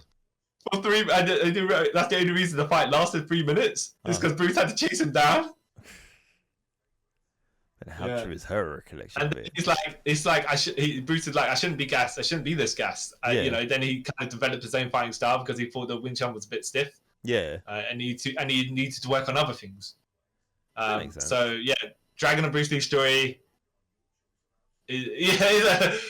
For that's the only reason the fight lasted 3 minutes. Is because Bruce had to chase him down. But how true is her recollection and of it? Bruce is like, I shouldn't be gassed. I shouldn't be this gassed. Then he kind of developed his own fighting style because he thought the Wing Chun was a bit stiff. Yeah. And he needed to work on other things. That makes sense. So Dragon and Bruce Lee story. It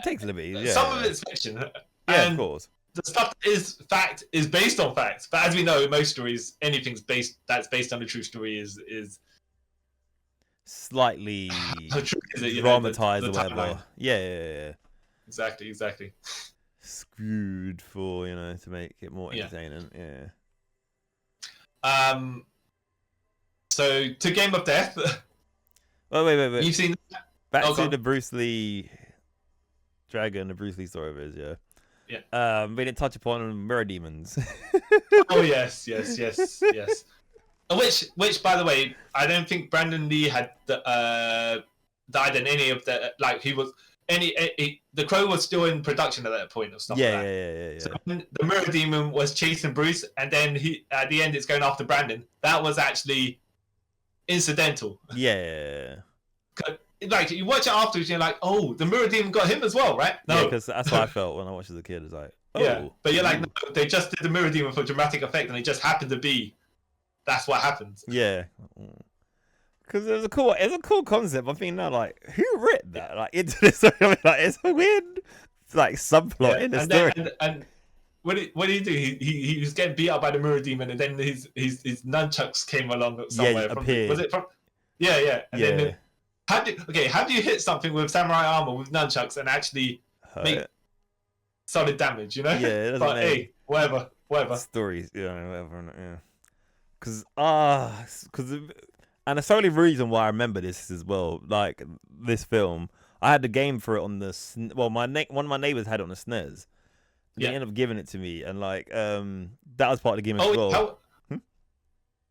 takes liberties. Yeah. Some of it's fiction. Yeah, of course. The stuff that is fact is based on facts. But as we know, in most stories, anything's that's based on a true story is slightly dramatized or whatever. Timeline. Yeah. Exactly. Screwed for to make it more entertaining. So to Game of Death. Wait. You've seen back to the Bruce Lee Dragon, the Bruce Lee story of his, Yeah. We didn't touch upon mirror demons. Oh yes. Which, by the way, I don't think Brandon Lee had died in any of the he was the Crow was still in production at that point or stuff. Yeah. So when the mirror demon was chasing Bruce, and then he at the end it's going after Brandon. That was actually incidental. Yeah. Like you watch it afterwards, you're like, oh, the mirror demon got him as well, right? No, because that's how I felt when I watched as a kid. It's like, Yeah, Oh, but you're like, ooh. no, they just did the mirror demon for dramatic effect, and it just happened to be that's what happens. Yeah. Because it's a cool concept. I'm thinking now, like, who wrote that? Like, into the story, I mean, like, it's a weird, like, subplot Yeah, in the and story. then and what did he do? He was getting beat up by the mirror demon, and then his nunchucks came along somewhere. Appeared. Was it from? Yeah, and Yeah. then how do you hit something with samurai armor with nunchucks and actually make Hurt. solid damage? You know. Yeah, it doesn't But make hey, whatever. stories. Yeah, whatever. Yeah. Because and it's the only reason why I remember this as well. Like this film, I had the game for it on the one of my neighbors had it on the SNES. They ended up giving it to me, and like that was part of the game as well.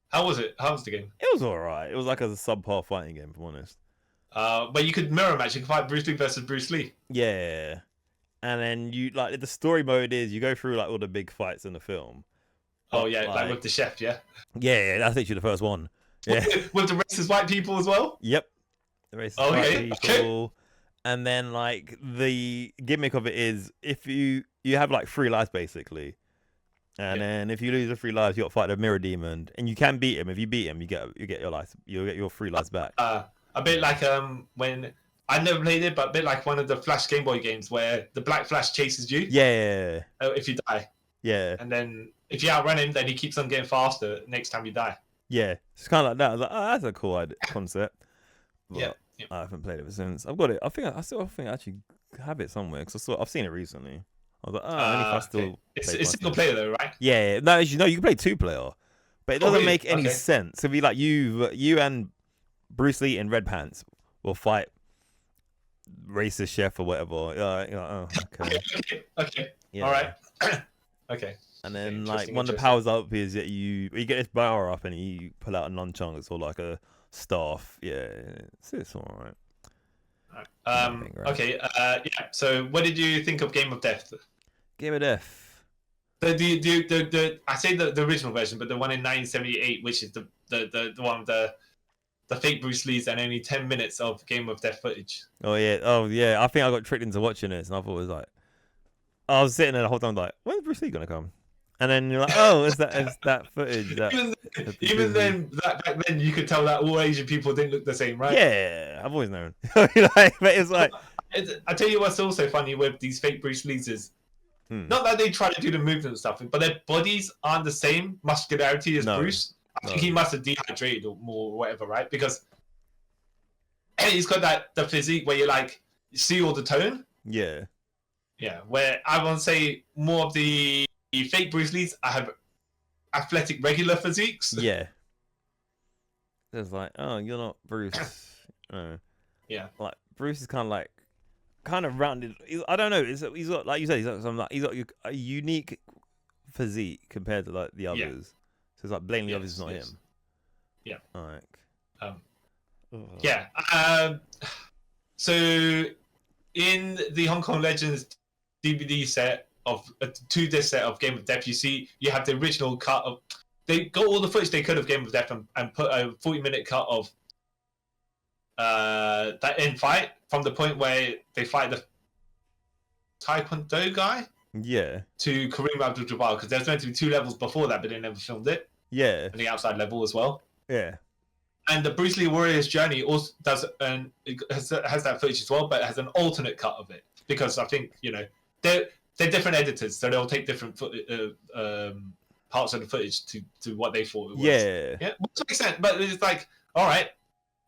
How was it? How was the game? It was alright. It was like a subpar fighting game, if I'm honest. But you could mirror match. You could fight Bruce Lee versus Bruce Lee. Yeah, and then you like the story mode is you go through like all the big fights in the film. Oh yeah, like with the chef, yeah. Yeah, that's actually the first one. Yeah, with the racist white people as well. Yep, the racist white people. And then like the gimmick of it is if you have like 3 lives basically, and then if you lose the 3 lives, you got to fight the mirror demon, and you can beat him. If you beat him, you get your life. You'll get your 3 lives back. A bit like when I never played it, but a bit like one of the Flash Game Boy games where the Black Flash chases you. Yeah. If you die. Yeah. And then if you outrun him, then he keeps on getting faster next time you die. Yeah, it's kind of like that. I was like, oh, that's a cool concept. But yeah. I haven't played it since. I've got it. I still think I actually have it somewhere because I've seen it recently. I was like, only if I still. It's single player though, right? Yeah. No, as you know, you can play 2-player, but it doesn't make any sense. It'd be like you and Bruce Lee in red pants will fight racist chef or whatever. Okay. Yeah. All right. Okay. And then like one of the powers up is that you get this bar up and you pull out a nunchucks or like a staff. Yeah, it's all right. Okay. Yeah. So, what did you think of Game of Death? Game of Death. The I say the original version, but the one in 1978, which is the one with the fake Bruce Lee's and only 10 minutes of Game of Death footage. Oh yeah. I think I got tricked into watching this, and I thought it was like I was sitting there the whole time like, when's Bruce Lee gonna come? And then you're like, oh, it's that footage. Even then, back then, you could tell that all Asian people didn't look the same, right? Yeah, I've always known. But it's like, I tell you what's also funny with these fake Bruce Lees is not that they try to do the movement and stuff, but their bodies aren't the same muscularity as Bruce. I think he must have dehydrated or more or whatever, right? Because he's got the physique where you see all the tone. Yeah. Yeah, where I want to say more of the fake Bruce Lees have athletic regular physiques. Yeah. It's like, oh, you're not Bruce. Yeah. Like Bruce is kind of rounded. I don't know. He's got, like you said, he's got a unique physique compared to like the others. Yeah. So it's like blatantly obvious it's not him. Yeah. Like. Yeah. So in the Hong Kong Legends DVD set of a 2-disc set of Game of Death, you have the original cut of. They got all the footage they could of Game of Death and put a 40-minute cut of that end fight from the point where they fight the Taekwondo guy. Yeah. To Kareem Abdul-Jabbar, because there's meant to be 2 levels before that, but they never filmed it. Yeah. And the outside level as well. Yeah. And the Bruce Lee Warrior's Journey also has that footage as well, but it has an alternate cut of it because I think they're different editors, so they'll take different parts of the footage to what they thought it was. Yeah, which makes sense. But it's like, all right,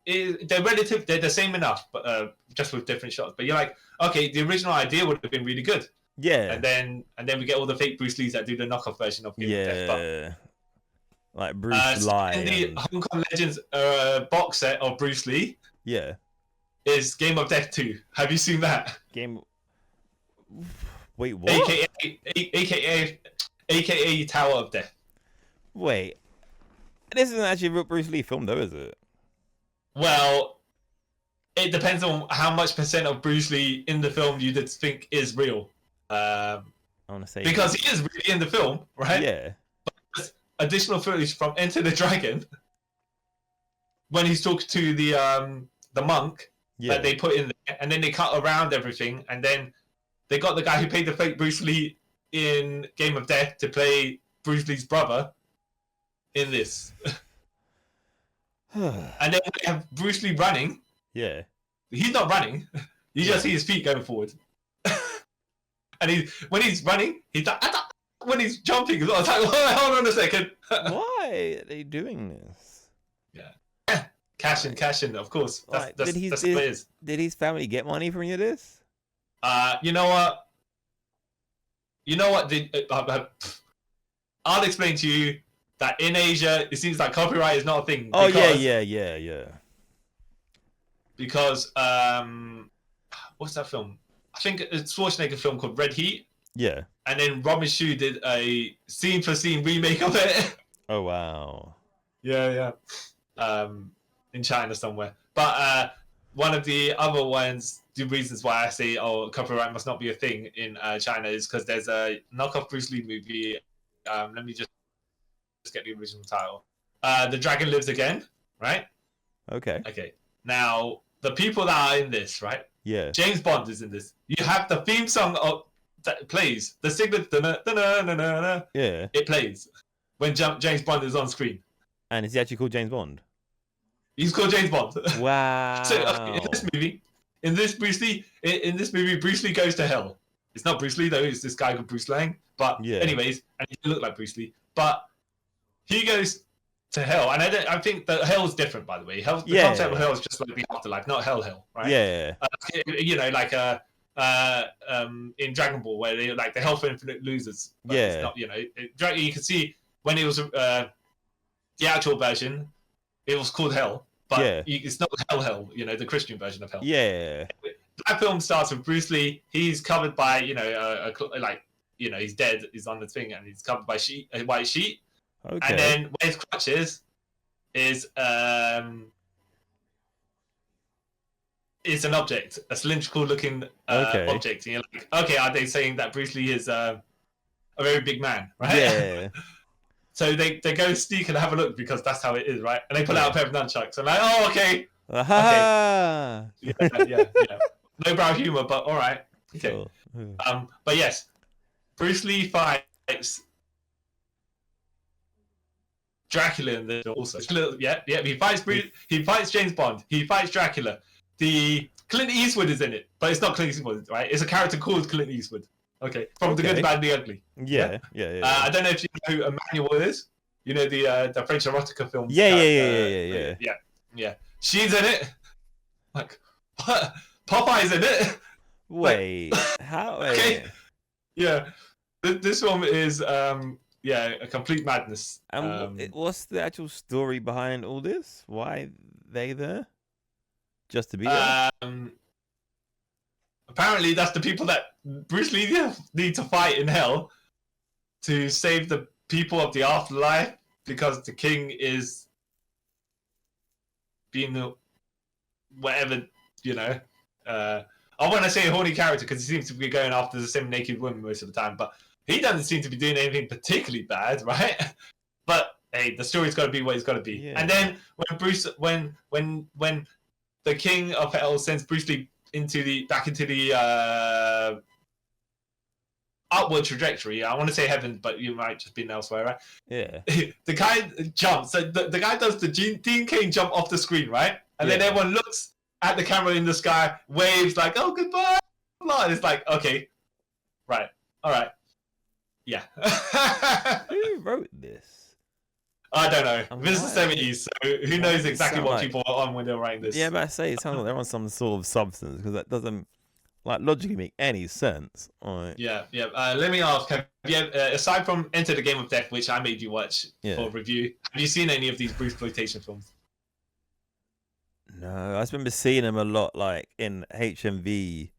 they're the same enough, but just with different shots. But you're like, okay, the original idea would have been really good. Yeah. And then we get all the fake Bruce Lees that do the knockoff version of Game of Death. But, like Bruce Lee. In the Hong Kong Legends box set of Bruce Lee. Yeah. Is Game of Death 2. Have you seen that? Wait, what? AKA Tower of Death. Wait. This isn't actually a real Bruce Lee film though, is it? Well, it depends on how much % of Bruce Lee in the film you did think is real. I want to say because he is really in the film, right? Yeah. But additional footage from Enter the Dragon when he's talking to the monk that they put in there, and then they cut around everything, and then they got the guy who played the fake Bruce Lee in Game of Death to play Bruce Lee's brother in this. And then we have Bruce Lee running. Yeah. He's not running. You just see his feet going forward. And when he's running, he's like, when he's jumping, I was like, hold on a second. Why are they doing this? Yeah. Cash in, of course. That's what it is. Did his family get money from any of this? You know what? I'll explain to you that in Asia, it seems like copyright is not a thing. Oh, yeah. Because, what's that film? I think it's a Schwarzenegger film called Red Heat. Yeah. And then Robin Shou did a scene-for-scene remake of it. Oh, wow. Yeah. In China somewhere. But one of the other ones, the reasons why I say, copyright must not be a thing in China is because there's a knockoff Bruce Lee movie. Let me just get the original title. The Dragon Lives Again, right? Okay. Now, the people that are in this, right? Yeah. James Bond is in this. You have the theme song that plays. The signature, yeah. It plays when James Bond is on screen. And is he actually called James Bond? He's called James Bond. Wow. So in this movie, Bruce Lee goes to hell. It's not Bruce Lee though. It's this guy called Bruce Lang. But anyways, and he looked like Bruce Lee. But he goes to hell, and I think that hell's different, by the way. The concept of hell is just like the afterlife, not hell, right? Yeah. In Dragon Ball, where they like the hell for infinite losers. But it's not, you can see when it was the actual version, it was called hell, but it's not hell. The Christian version of hell. Yeah. That film starts with Bruce Lee. He's covered by he's dead. He's on the thing, and he's covered by a white sheet. Okay. And then where his crutch is an object, a cylindrical looking object. And you're like, okay, are they saying that Bruce Lee is a very big man, right? Yeah. So they go sneak and have a look because that's how it is, right? And they pull out a pair of nunchucks. And like, oh, okay. Aha! Okay. Yeah. No brow humor, but all right. Okay. Cool. But yes, Bruce Lee fights Dracula in this also. He fights James Bond. He fights Dracula. The Clint Eastwood is in it, but it's not Clint Eastwood, right? It's a character called Clint Eastwood. Okay, from The Good, the Bad, and the Ugly. Yeah. I don't know if you know who Emmanuel is. You know the French erotica film. Yeah. She's in it. Like, what? Popeye's in it. Wait, how? Okay. Yeah, this film is a complete madness. What's the actual story behind all this? Why they there? Just to be there? Apparently, that's the people that Bruce Lee need to fight in hell to save the people of the afterlife because the king is being whatever, I want to say a horny character because he seems to be going after the same naked woman most of the time, but he doesn't seem to be doing anything particularly bad, right? But hey, the story's got to be what it's got to be. Yeah. And then when the king of hell sends Bruce Lee back into the upward trajectory. I want to say heaven, but you might just be elsewhere, right? Yeah. The guy jumps. So the guy does the Dean Cain jump off the screen, right? And then everyone looks at the camera in the sky, waves like, "Oh, goodbye." And it's like, okay, right, all right, yeah. Who wrote this? I don't know. This is the 70s, so who knows exactly what people are on when they're writing this. Yeah, but I say it sounds like they're on some sort of substance because that doesn't logically make any sense. Right. Yeah. Let me ask: have you, aside from Enter the Game of Death, which I made you watch for review, have you seen any of these Bruceploitation films? No, I just remember seeing them a lot, like in HMV,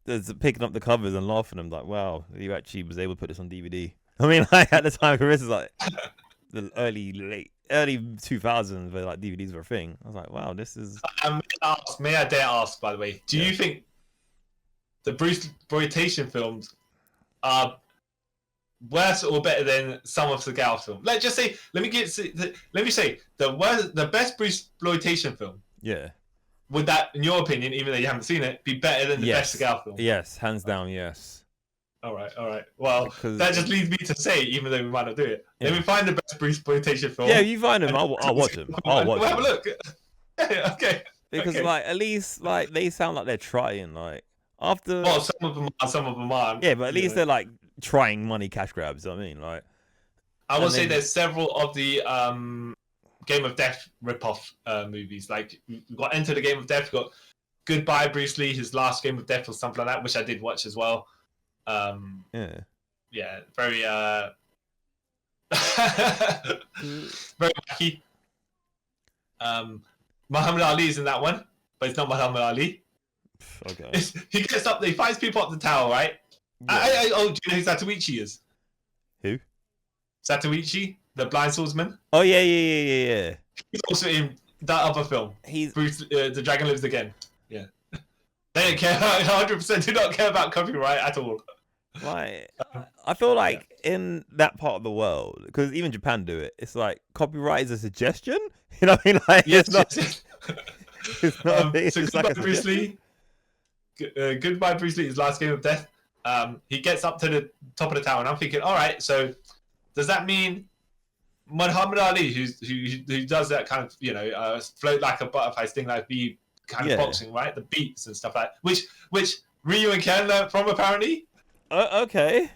there's picking up the covers and laughing. I'm like, wow, you actually was able to put this on DVD. I mean, like at the time, this is like the early 2000s, where like DVDs were a thing. I was like, wow, this is. May I dare ask, by the way, do you think the Bruceploitation films are worse or better than some of Seagal's films? Let me say the best Bruceploitation film. Yeah. Would that, in your opinion, even though you haven't seen it, be better than the best Seagal film? Yes, hands down, yes. All right. Well, Because that just leads me to say, even though we might not do it, let me find the best exploitation film. Yeah, you find them. I'll watch them. We'll have a look. Okay. Because at least they sound like they're trying. After. Well, some of them are, some of them aren't. Yeah, but at least they're trying money cash grabs. I mean, I will say there's several of the Game of Death ripoff movies. Like we've got Enter the Game of Death. We've got Goodbye Bruce Lee, his last Game of Death or something like that, which I did watch as well. Yeah, very very wacky. Muhammad Ali's in that one, but it's not Muhammad Ali. Okay. He gets up, he fights people up the tower, right? Yeah. Do you know who Zatoichi is? Who? Zatoichi, the blind swordsman. Oh yeah. He's also in that other film. Bruce, The Dragon Lives Again. Yeah. They don't care. 100% do not care about copyright at all. I feel like in that part of the world, because even Japan do it, it's like copyright is a suggestion. You know what I mean? Yes. It's not so Goodbye Bruce Lee. Goodbye Bruce Lee, his last Game of Death. He gets up to the top of the tower, and I'm thinking, all right, so does that mean Muhammad Ali, who does that kind of float like a butterfly, sting like bee kind of boxing, right? The beats and stuff like that, which Ryu and Ken learned from apparently. Okay.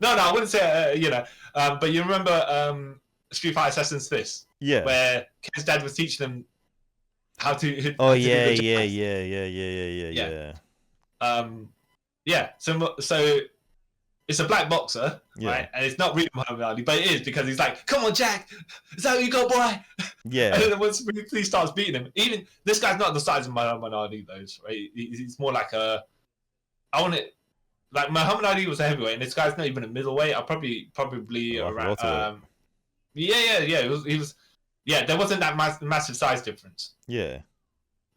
No, I wouldn't say but you remember Street Fighter Assassin's Fist? Yeah. Where Ken's dad was teaching them how to. Yeah. So it's a black boxer, right? And it's not really Muhammad Ali, but it is because he's like, "Come on, Jack, is that what you got, boy?" Yeah. And then once he starts beating him, even this guy's not the size of Muhammad Ali, though, right? He's more like like Muhammad Ali was a heavyweight, and this guy's not even a middleweight. I'll probably around. Yeah. He was. Yeah, there wasn't that massive size difference. Yeah.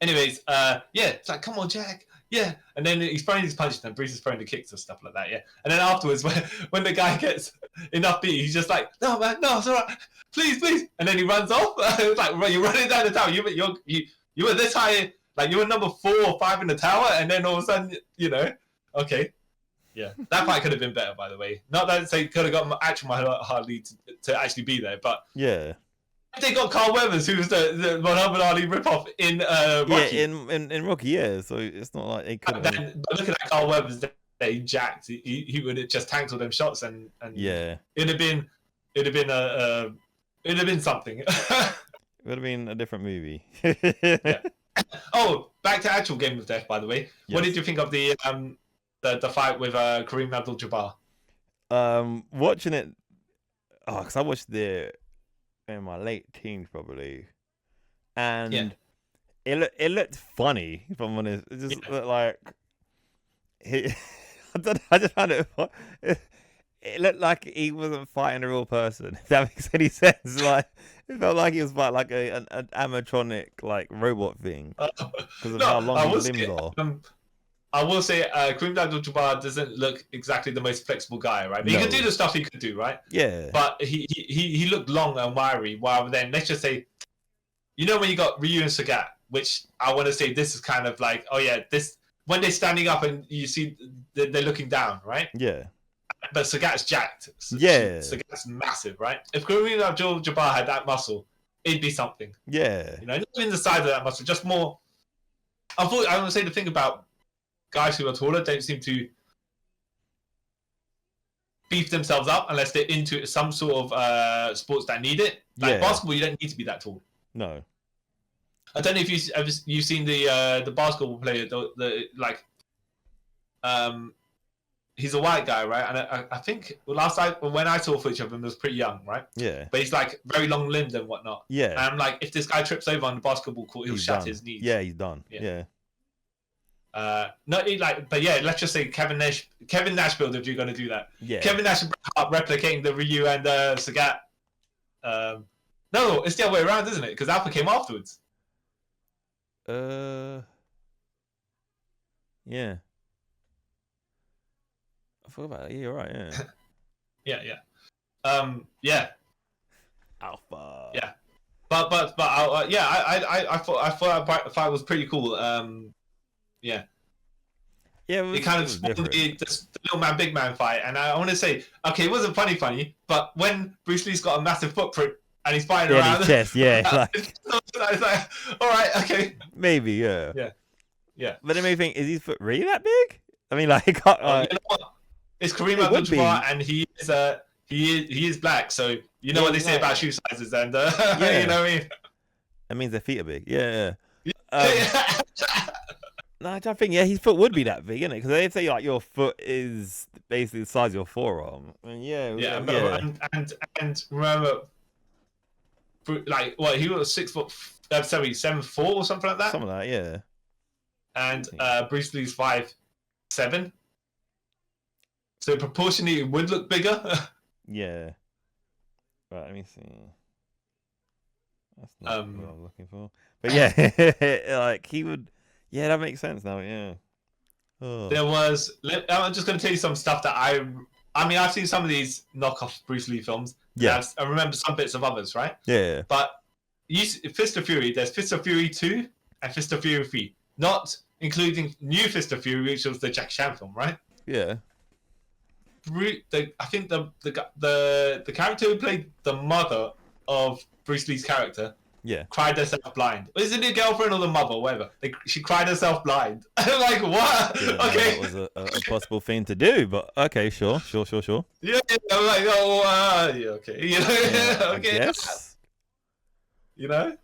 Anyways, it's like, come on, Jack. Yeah, and then he's throwing his punches, and Bruce is throwing the kicks and stuff like that. Yeah, and then afterwards, when the guy gets enough beat, he's just like, "No, man, no, it's all right. Please," and then he runs off. It's like, you're running down the tower. You were this high, like you were number 4 or 5 in the tower, and then all of a sudden, okay. Yeah, that fight could have been better, by the way. Not that they could have got actual Muhammad Ali to actually be there, but yeah, they got Carl Weathers, who was the Muhammad Ali ripoff in Rocky. Yeah, in Rocky, yeah. So it's not like they could. But looking at Carl Weathers, they jacked. He would have just tanked all them shots, and yeah, it'd have been something. It would have been a different movie. Yeah. Oh, back to actual Game of Death, by the way. Yes. What did you think of the fight with Kareem Abdul-Jabbar? Watching it, because I watched it in my late teens probably, and it looked funny. If I'm honest, it just looked like I just found it. It looked like he wasn't fighting a real person. If that makes any sense, like it felt like he was fighting like an animatronic like robot thing because of how long his limbs are. I will say, Kareem Abdul-Jabbar doesn't look exactly the most flexible guy, right? But he could do the stuff he could do, right? Yeah. But he looked long and wiry, rather than, let's just say, when you got Ryu and Sagat, which I want to say this is kind of like, this when they're standing up and you see they're looking down, right? Yeah. But Sagat's jacked. Yeah. Sagat's massive, right? If Kareem Abdul-Jabbar had that muscle, it'd be something. Yeah. Not even the size of that muscle, just more. I want to say the thing about guys who are taller don't seem to beef themselves up unless they're into some sort of sports that need it. Like basketball, you don't need to be that tall. No. I don't know if you've seen the basketball player, he's a white guy, right? And I think last time when I saw footage of him, he was pretty young, right? Yeah. But he's like very long limbed and whatnot. Yeah. And I'm like, if this guy trips over on the basketball court, he'll shatter his knees. Yeah, he's done. Yeah. Let's just say Kevin Nash build if you're going to do that. Yeah. Kevin Nash replicating the Ryu and Sagat. No, it's the other way around, isn't it? Because Alpha came afterwards. Yeah. I forgot about that. Yeah, you're right. Yeah. Yeah. Alpha. Yeah. But I thought that fight was pretty cool. Yeah, Yeah, it kind of spawned the little man, big man fight. And I want to say, okay, it wasn't funny, but when Bruce Lee's got a massive footprint and he's fighting around his chest, yeah, it's like, all right, okay, maybe, yeah. But it made me think, is his foot really that big? I mean, like, you know what? It's Kareem Abdul-Jabbar, and he is black, so you know what they say about shoe sizes, and you know what I mean. That means their feet are big. Yeah. No, I think his foot would be that big, isn't it? Because they say like your foot is basically the size of your forearm. And and remember, like what he was 7'4" or something like that. Something like that, yeah. And Bruce Lee's 5'7". So proportionally, it would look bigger. Yeah. Right, let me see. That's not what I'm looking for. But yeah, like he would. Yeah, that makes sense now. Yeah. Oh. There was. I'm just going to tell you some stuff that I mean, I've seen some of these knockoff Bruce Lee films. Yeah. I remember some bits of others, right? Yeah. But Fist of Fury, there's Fist of Fury 2 and Fist of Fury 3, not including New Fist of Fury, which was the Jackie Chan film, right? Yeah. I think the character who played the mother of Bruce Lee's character, cried herself blind. Is it the girlfriend or the mother, whatever? She cried herself blind. I'm like, what? Okay, that was a possible thing to do, but okay, sure. Yeah, I'm like, oh, yeah, okay, you know, okay. Yes. You know,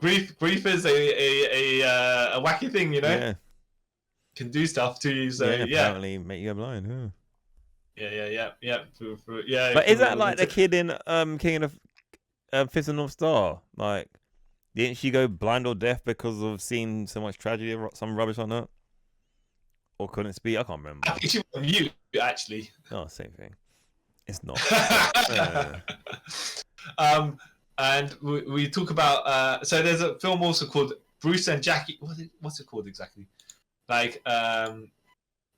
grief is a wacky thing, you know. Yeah. Can do stuff to you, so apparently make you go blind. Huh? Yeah. But is that like the kid in King of Fist of North Star? Like, didn't she go blind or deaf because of seeing so much tragedy or some rubbish on that? Or couldn't speak? I can't remember. I think she was mute, actually. Oh, same thing. It's not. And we talk about so there's a film also called Bruce and Jackie. What's it called exactly? Like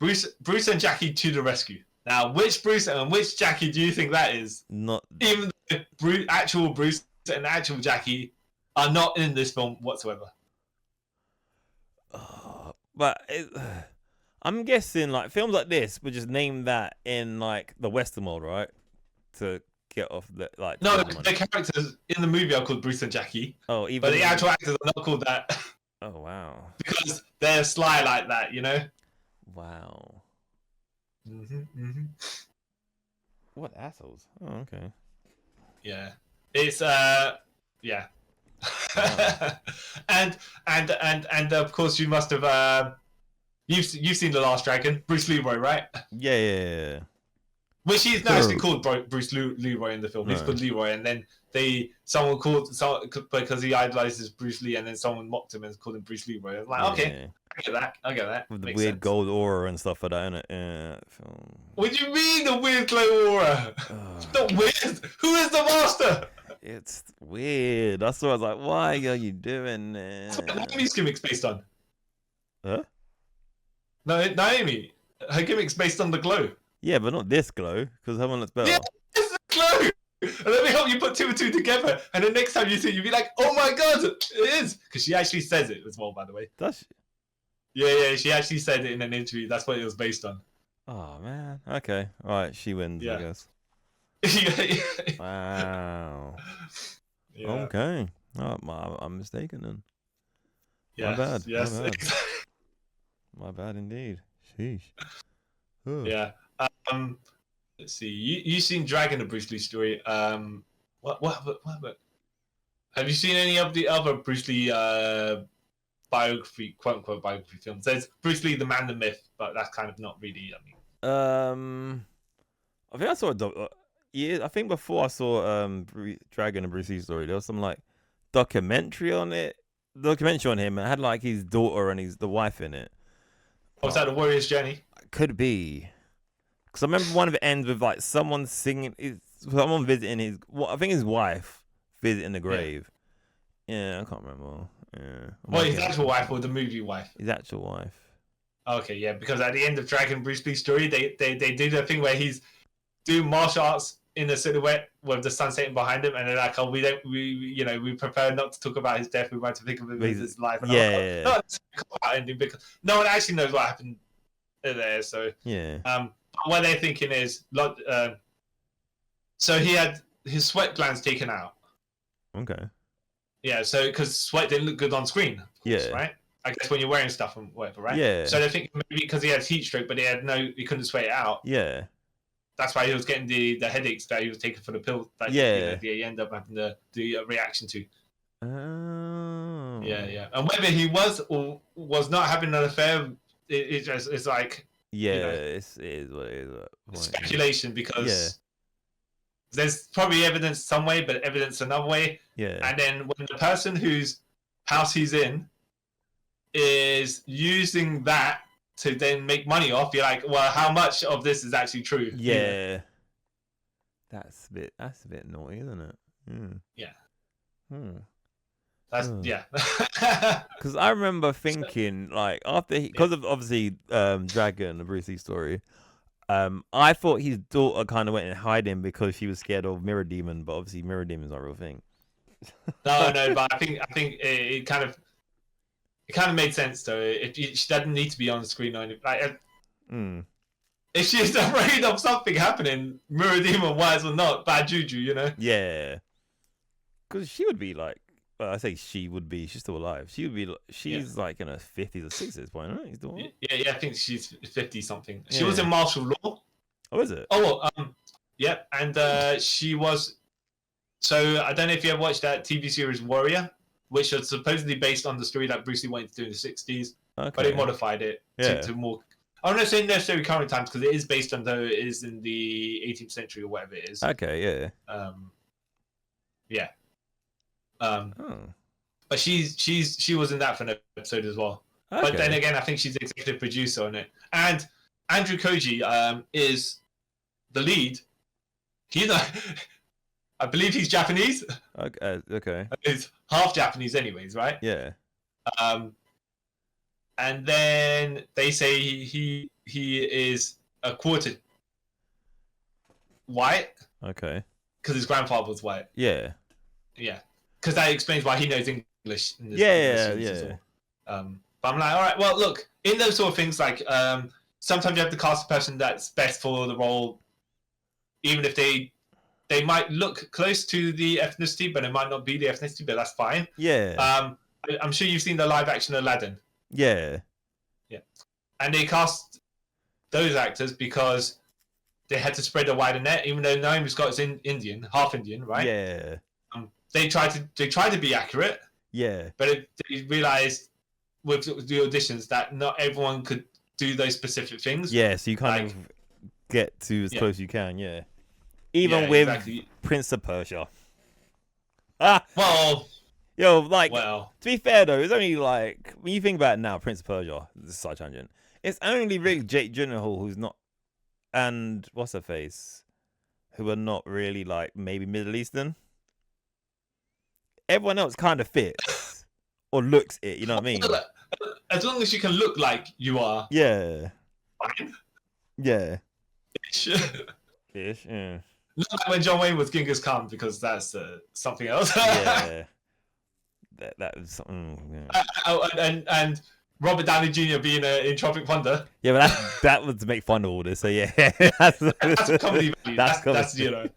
Bruce and Jackie to the rescue. Now, which Bruce and which Jackie do you think that is? Not even the actual Bruce and actual Jackie are not in this film whatsoever. But I'm guessing like films like this would just name that in like the Western world, right? To get off the like. No, the characters in the movie are called Bruce and Jackie. Oh, even but the actual actors are not called that. Oh wow! Because they're sly like that, you know. Wow. What assholes? Oh, okay. Yeah, it's yeah. and of course you must have you've seen The Last Dragon, Bruce Leroy, right? Yeah. Which he's not actually called Bruce Leroy in the film. He's called Leroy, and then someone called because he idolizes Bruce Lee, and then someone mocked him and called him Bruce Leroy. I'm like, okay, I get that. With the Makes weird sense. gold aura and stuff like that, innit? Yeah. What do you mean the weird glow aura? It's not weird. Who is the master? It's weird. That's what I was like, why are you doing this? That's what Naomi's gimmick's based on. Huh? No, Naomi. Her gimmick's based on the glow. Yeah, but not this glow, because her one looks better. Yeah, it's the glow. And let me help you put two and two together. And the next time you see it, you'll be like, oh my god, it is. Because she actually says it as well, by the way. Does she? Yeah, she actually said it in an interview. That's what it was based on. Oh, man. Okay. All right, she wins, I guess. Wow. Yeah. Okay. Oh, I'm mistaken then. Yes, My bad. Yes. My bad indeed. Sheesh. Ooh. Yeah. Let's see. You seen Dragon: The Bruce Lee Story? What? Have you seen any of the other Bruce Lee biography, quote unquote biography films? There's Bruce Lee, the Man, the Myth, but that's kind of not really. I think I saw I think before I saw Dragon and Bruce Lee Story, there was some like documentary on him. It had like his daughter and the wife in it. Was that The Warrior's Journey? Could be. Because I remember one of it ends with like someone singing, someone visiting I think his wife visiting the grave. Yeah, I can't remember. Yeah. Well, his actual wife or the movie wife? His actual wife. Okay, yeah, because at the end of Dragon Bruce Lee Story, they do the thing where he's doing martial arts in a silhouette with the sun setting behind him, and they're like, "Oh, we prefer not to talk about his death. We want to think of him as his life." And not ending because no one actually knows what happened there. So what they're thinking is, so he had his sweat glands taken out. Okay. Yeah, so because sweat didn't look good on screen. Course, right. I guess when you're wearing stuff and whatever, right? Yeah. So they think maybe because he had heat stroke, but he couldn't sweat it out. Yeah. That's why he was getting the headaches that he was taking for the pill. That he ended up having the reaction to. Oh. Yeah. And whether he was or was not having an affair, it's like it is what it is. Speculation because there's probably evidence some way, but evidence another way. Yeah. And then when the person whose house he's in is using that to then make money off, you're like, well, how much of this is actually true? Yeah. That's a bit naughty, isn't it? Yeah. That's yeah. Because I remember thinking, like, after because of obviously Dragon, the Bruce Lee story, I thought his daughter kind of went in hiding because she was scared of Mirror Demon, but obviously Mirror Demon's not a real thing. No, but I think it kind of made sense though. She doesn't need to be on the screen or anything. Like, if she's afraid of something happening, Mirror Demon, wise or not, bad juju, Yeah, because she would be like, well, I say she would be. She's still alive. She would be. She's like in her 50s or 60s at this point, right? Yeah. I think she's 50 something. She was in martial law. Oh, is it? Oh, yeah, and she was. So I don't know if you ever watched that TV series Warrior, which was supposedly based on the story that Bruce Lee wanted to do in the 60s, but they modified it to more. I don't say necessarily current times because it is based on though it is in the 18th century or whatever it is. Okay, yeah. But she was in that for an episode as well. Okay. But then again, I think she's the executive producer on it. And Andrew Koji is the lead. He's I believe he's Japanese. Okay. He's half Japanese, anyways, right? Yeah. And then they say he is a quarter white. Okay. Because his grandfather was white. Yeah. Yeah. Because that explains why he knows English. In this yeah. But I'm like, all right, well, look, in those sort of things, like sometimes you have to cast a person that's best for the role, even if they might look close to the ethnicity, but it might not be the ethnicity, but that's fine. Yeah. I'm sure you've seen the live action Aladdin. Yeah. Yeah. And they cast those actors because they had to spread a wider net, even though Naomi Scott's Indian, half Indian, right? Yeah. They tried to be accurate. Yeah. But they realized with the auditions that not everyone could do those specific things. Yeah, so you kind of get to as close as you can, Even with Prince of Persia. Well, to be fair though, it's only like when you think about it now, Prince of Persia, this is side tangent. It's only really Jake Gyllenhaal who's not, and what's her face, who are not really like maybe Middle Eastern. Everyone else kind of fits or looks it, you know what I mean? As long as you can look like you are. Yeah. Fine. Yeah. Ish. Yeah. Not like when John Wayne was Genghis Khan, because that's something else. Yeah. That was something. Yeah. And Robert Downey Jr. being in Tropic Thunder. Yeah, but that was to make fun of all this. So yeah, that's comedy value. That's That's true.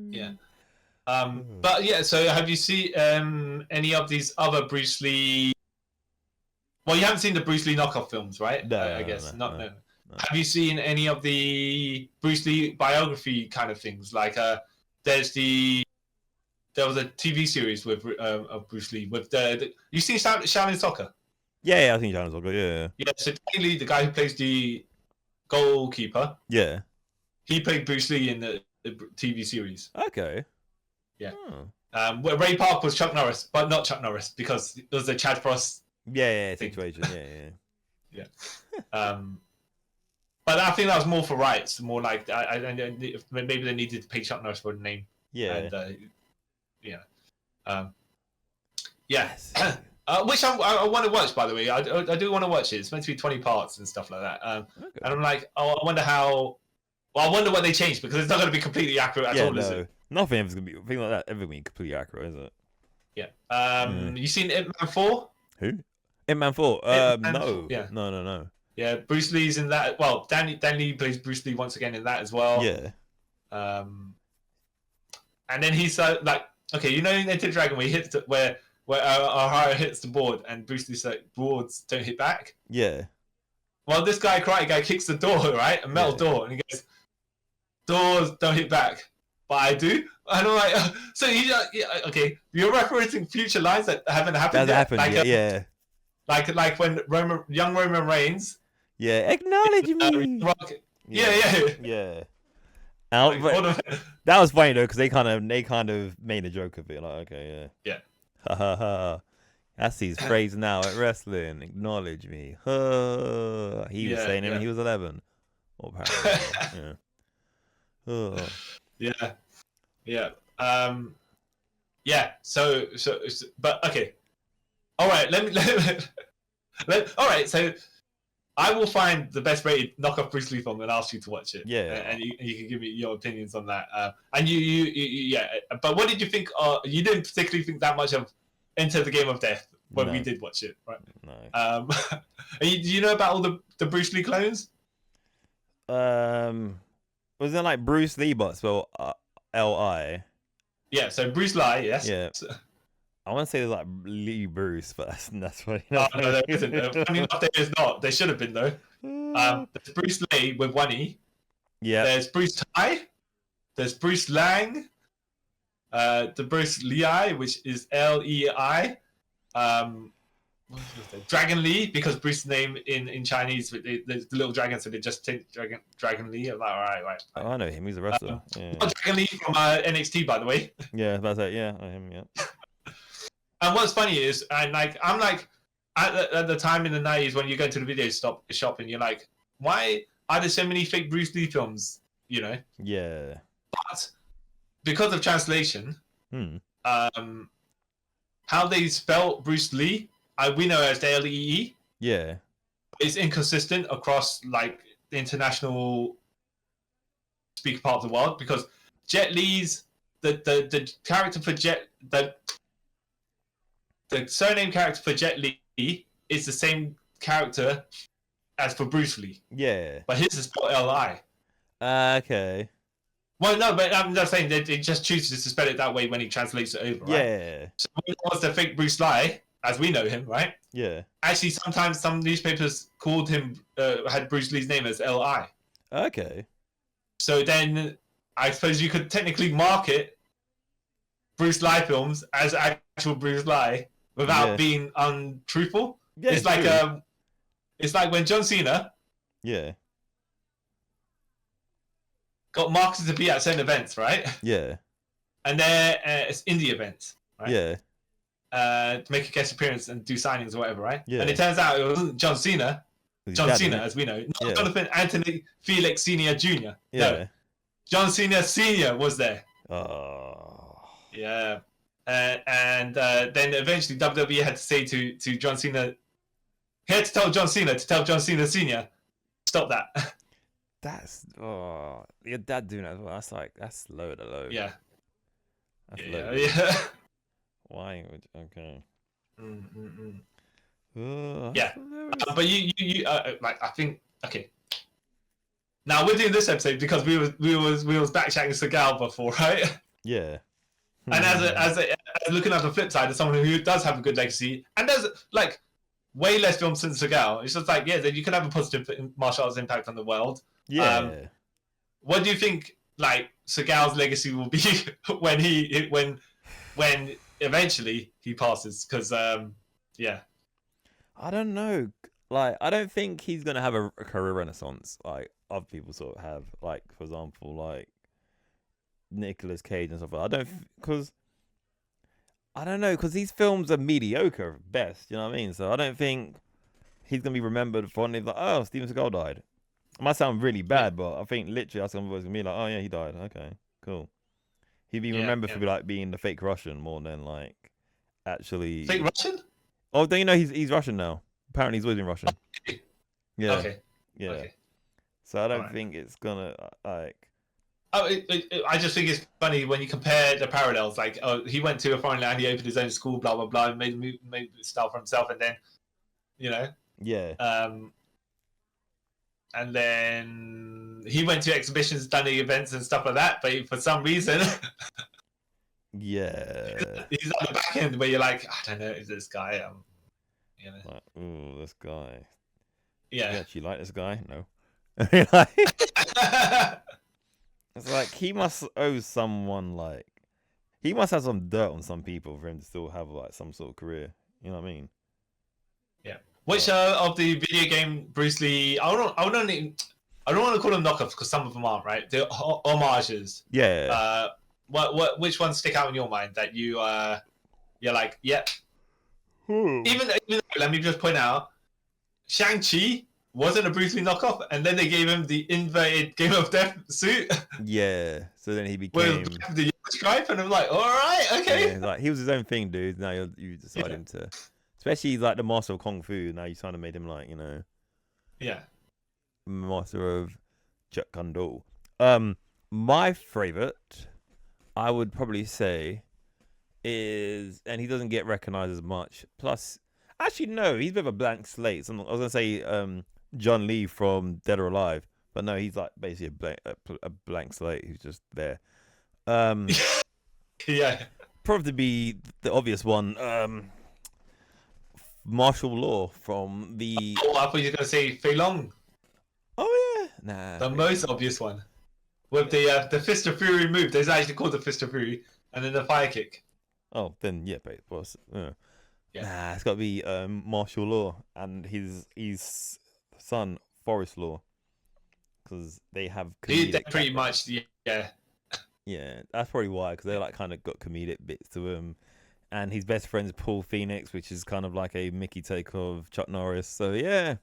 Yeah. But yeah, so have you seen any of these other Bruce Lee? Well, you haven't seen the Bruce Lee knockoff films, right? No, I guess no. Have you seen any of the Bruce Lee biography kind of things? Like, there was a TV series with of Bruce Lee with you seen Shaolin Soccer? Yeah, I think Shaolin Soccer. Yeah. Yeah, so Danny Lee, the guy who plays the goalkeeper. Yeah. He played Bruce Lee in the TV series. Okay. Yeah. Where Ray Park was Chuck Norris, but not Chuck Norris because it was a Chad Frost. Yeah, situation. Yeah. But I think that was more for rights, more like maybe they needed to pay Chuck Norris for the name. Yeah. And, yes. which I want to watch, by the way. I do want to watch it. It's meant to be 20 parts and stuff like that. Okay. And I'm like, oh, I wonder how. Well, I wonder what they changed because it's not going to be completely accurate at all, is it? Nothing ever's gonna be thing like that. Ever be completely accurate, is it? Yeah. You seen Ip Man 4? Who? Ip Man 4? No. Yeah. No. Yeah, Bruce Lee's in that. Well, Dan Lee plays Bruce Lee once again in that as well. Yeah. And then he's like, okay, you know in Enter Dragon where he hits where Ohara hits the board and Bruce Lee's like, boards don't hit back. Yeah. Well, this karate guy kicks the door, right, a metal door, and he goes, "Doors don't hit back, but I do." And I'm like, so okay, you're referencing future lines that haven't happened yet. Yeah. Like when young Roman Reigns. Yeah, acknowledge me. Yeah. That was funny though, because they kind of made a joke of it. Like, okay, yeah. Ha ha ha. That's his phrase now at wrestling. Acknowledge me. He was saying it when he was 11. Or apparently, yeah. So, but okay. All right. All right. So, I will find the best rated knockoff Bruce Lee film and ask you to watch it. Yeah. And you can give me your opinions on that. And yeah. But what did you think? You didn't particularly think that much of Enter the Game of Death when we did watch it, right? No. Do you know about all the Bruce Lee clones? Was it like Bruce Lee but spelled L-I? Yeah, so Bruce Lee, yes. Yeah. I want to say there's like Lee Bruce, but that's funny. Oh, no, there isn't. Funny enough, there is not. There should have been, though. There's Bruce Lee with one E. Yeah. There's Bruce Tai. There's Bruce Lang. The Bruce Lee, which is Lei. Dragon Lee, because Bruce's name in Chinese, the little dragon, so they just take Dragon Lee. I'm like, all right. Oh, I know him. He's a wrestler. Dragon Lee from NXT, by the way. Yeah, that's it. Yeah, I know him. Yeah. And what's funny is, I'm like, at the time in the 90s when you go to the video shop and you're like, why are there so many fake Bruce Lee films? You know? Yeah. But because of translation, how they spell Bruce Lee, we know as Lee. Yeah. It's inconsistent across like the international speaker part of the world because Jet Li's the character for the surname character for Jet Li is the same character as for Bruce Lee. Yeah. But his is spelled L-I. Okay. Well, no, but I'm just saying that it just chooses to spell it that way when he translates it over, right? Yeah. So when it was the fake Bruce Lee, as we know him, right? Yeah. Actually, sometimes some newspapers called him, had Bruce Lee's name as L-I. Okay. So then I suppose you could technically market Bruce Lee films as actual Bruce Lee without being untruthful. Yeah, it's like when John Cena got marketed to be at certain events, right? Yeah. And it's indie events, right? Yeah. To make a guest appearance and do signings or whatever, right? Yeah. And it turns out it wasn't John Cena. John Cena, as we know. Not Jonathan Anthony Felix Sr. Jr. Yeah. No. John Cena Sr. was there. Oh. Yeah. And then eventually WWE had to say to John Cena, he had to tell John Cena to tell John Cena Sr. Stop that. That's your dad doing that as well. That's low to low. Yeah. That's yeah. Why would okay? Yeah, but you like I think okay. Now we're doing this episode because we was back chatting Seagal before, right? Yeah. And as looking at the flip side, as someone who does have a good legacy, and there's like way less films since Seagal. It's just like then you can have a positive martial arts impact on the world. Yeah. What do you think? Like Seagal's legacy will be when eventually he passes? Because yeah. I don't know. Like, I don't think he's gonna have a career renaissance like other people sort of have. Like, for example, like Nicolas Cage and stuff. I don't know, because these films are mediocre at best. You know what I mean? So I don't think he's gonna be remembered fondly like, oh, Steven Seagal died. It might sound really bad, but I think literally that's gonna be like, oh yeah, he died. Okay, cool. He'd be remembered for like being the fake Russian more than like actually fake Russian. Oh, then you know he's Russian now. Apparently, he's always been Russian. Yeah. Okay. Yeah. Okay. So I don't Alright. think it's gonna like. Oh, I just think it's funny when you compare the parallels. Like, oh, he went to a foreign land, he opened his own school, blah blah blah, and made style for himself, and then, you know, Yeah. and then he went to exhibitions, done the events and stuff like that. But for some reason, Yeah. he's on the back end where you're like, I don't know, is this guy? You know, Like, ooh, this guy. yeah. You actually like this guy? No. It's like he must owe someone like he must have some dirt on some people for him to still have like some sort of career. You know what I mean? Yeah. Which of the video game Bruce Lee? I don't want to call them knockoffs because some of them aren't, right. The homages. Yeah. Which ones stick out in your mind that you're like, yep. Even though, let me just point out, Shang-Chi wasn't a Bruce Lee knockoff, and then they gave him the inverted Game of Death suit. Yeah. So then he became with the yellow stripe, and I'm like, all right, okay. Yeah, like he was his own thing, dude. Now you decide him to, especially like the master of kung fu. Now you kind of made him like Yeah. master of Jeet Kune Do. My favorite, I would probably say, is, and he doesn't get recognized as much. Plus, actually, no, he's a bit of a blank slate. So I was gonna say John Lee from Dead or Alive, but no, he's like basically a blank slate who's just there. Yeah. Probably to be the obvious one. Martial law from the. Oh, I thought you were gonna say Fei Long. Oh yeah, nah. The most obvious one. With the Fist of Fury move, there's actually called the Fist of Fury, and then the fire kick. Oh, then yeah, but Yeah. Nah, it's got to be martial law and his son Forest Law, because they have. They're pretty much yeah. Yeah, that's probably why, because they like kind of got comedic bits to him, and his best friend's Paul Phoenix, which is kind of like a Mickey take of Chuck Norris. So yeah,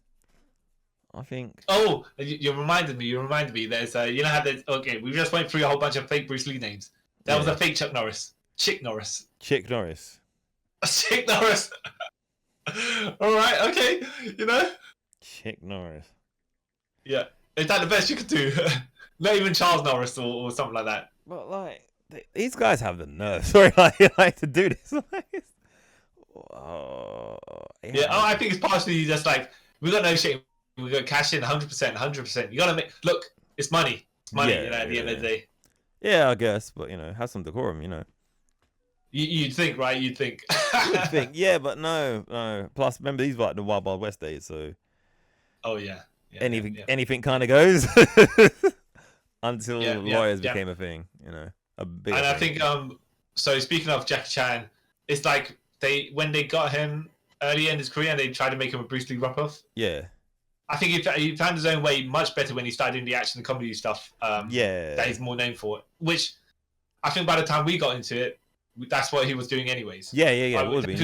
I think. Oh, you reminded me. You reminded me. There's you know how there's okay. We just went through a whole bunch of fake Bruce Lee names. That was a fake Chuck Norris. Chick Norris. Chick Norris. Chick Norris. All right. Okay. You know. Chick Norris. Yeah. Is that the best you could do? Not even Charles Norris or something like that. But like these guys have the nerve. Sorry, like to do this. Yeah. Oh, I think it's partially just like we got no shit. We got cash in 100%, 100%. You gotta make look. It's money. It's money. Yeah, at the end of the day. Yeah, I guess, but have some decorum. You'd think, right? You'd think. You would think, yeah, but no. Plus, remember these were like the Wild Wild West days, so. Oh yeah. Anything kind of goes until lawyers became a thing. A big. And I think so speaking of Jackie Chan, it's like when they got him early in his career and they tried to make him a Bruce Lee ripoff. Yeah. I think he found his own way much better when he started doing the action and comedy stuff. That he's more known for. Which I think by the time we got into it, that's what he was doing anyways. Yeah. It would be.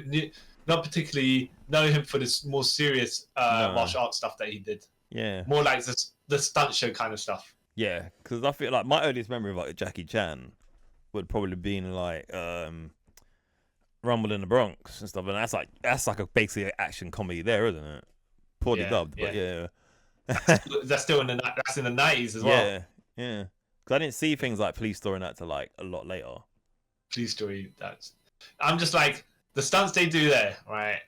We not particularly know him for this more serious martial arts stuff that he did. Yeah. More like the stunt show kind of stuff. Yeah, because I feel like my earliest memory of like Jackie Chan would probably been like Rumble in the Bronx and stuff, and that's like a basically action comedy there, isn't it? Poorly dubbed, but yeah. That's still in the 90s as well. Yeah. Because I didn't see things like Police Story and that till like a lot later. Police Story, I'm just like the stunts they do there, right?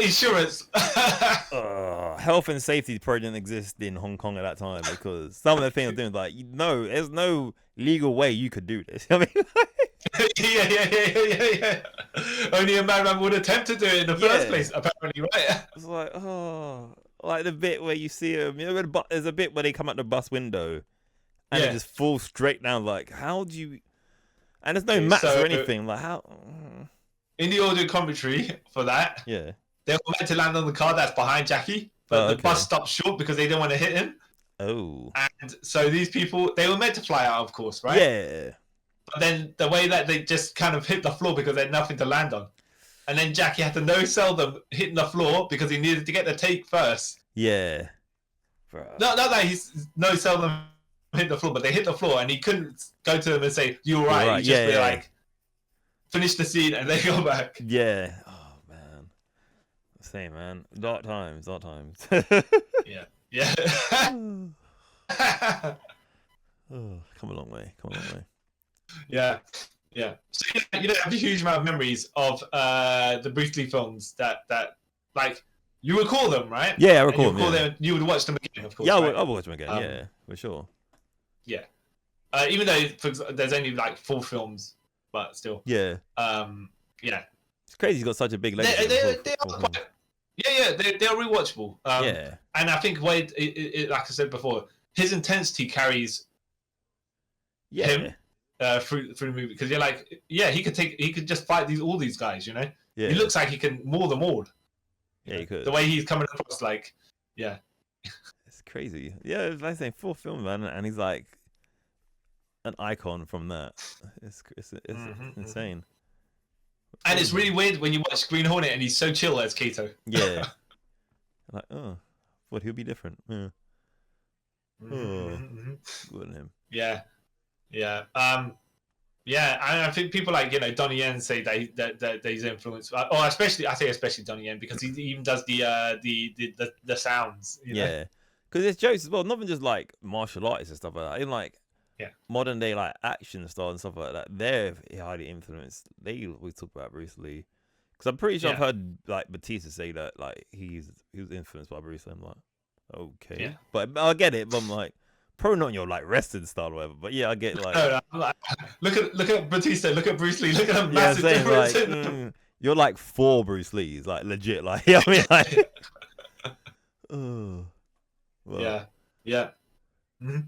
Insurance. Health and safety probably didn't exist in Hong Kong at that time, because some of the things they're doing, like, there's no legal way you could do this. I mean, yeah. Only a madman would attempt to do it in the first place, apparently, right? It's like, like the bit where you see them, there's a bit where they come out the bus window and they just fall straight down. Like, how do you? And there's no mats or anything. Like, how? In the audio commentary for that, they were meant to land on the car that's behind Jackie, but the bus stopped short because they didn't want to hit him. Oh. And so these people, they were meant to fly out, of course, right? Yeah. But then the way that they just kind of hit the floor because they had nothing to land on. And then Jackie had to no-sell them hitting the floor because he needed to get the take first. Yeah. Not that he's no-sell them hit the floor, but they hit the floor and he couldn't go to them and say, "You all right?" He'd just be like, finish the scene, and then go back. Yeah. Oh man. Same man. Dark times. Dark times. Yeah. Yeah. Oh, come a long way. Come a long way. Yeah. Yeah. So you don't have a huge amount of memories of the Bruce Lee films that like you recall them, right? Yeah, I recall them. Yeah. You would watch them again, of course. Yeah, right? I would watch them again. Yeah, for sure. Yeah. Even though there's only like 4 films, but still. Yeah. Yeah. It's crazy. He's got such a big legacy. They are quite. Yeah, they are rewatchable. Yeah. And I think Wade, like I said before, his intensity carries him through the movie, because you're like, yeah, he could just fight all these guys, you know. Yeah. He looks like he can maul them all. Yeah, he could. The way he's coming across, like, yeah. It's crazy. Yeah, it's like saying 4 films, man, and he's like an icon from that. It's insane. And it's really weird when you watch Green Hornet and he's so chill as Kato. Yeah. Like, oh, thought he'll be different. Yeah. Oh, good on him. Yeah. Yeah. Yeah, and I think people like, Donnie Yen say that he's influenced, or especially Donnie Yen, because he even does the sounds. Yeah, because there's jokes as well, not even just like martial artists and stuff like that. Even like modern day like action style and stuff like that. They're highly influenced. We talk about Bruce Lee, because I'm pretty sure I've heard like Batista say that like he was influenced by Bruce Lee. I'm like, okay, but I get it. But I'm like, probably not in your like wrestling style or whatever, but yeah, I get like. Look at Batista, look at Bruce Lee, look at a massive difference. Like, you're like 4 Bruce Lees, like legit, like I mean, like. Yeah. Mm-hmm.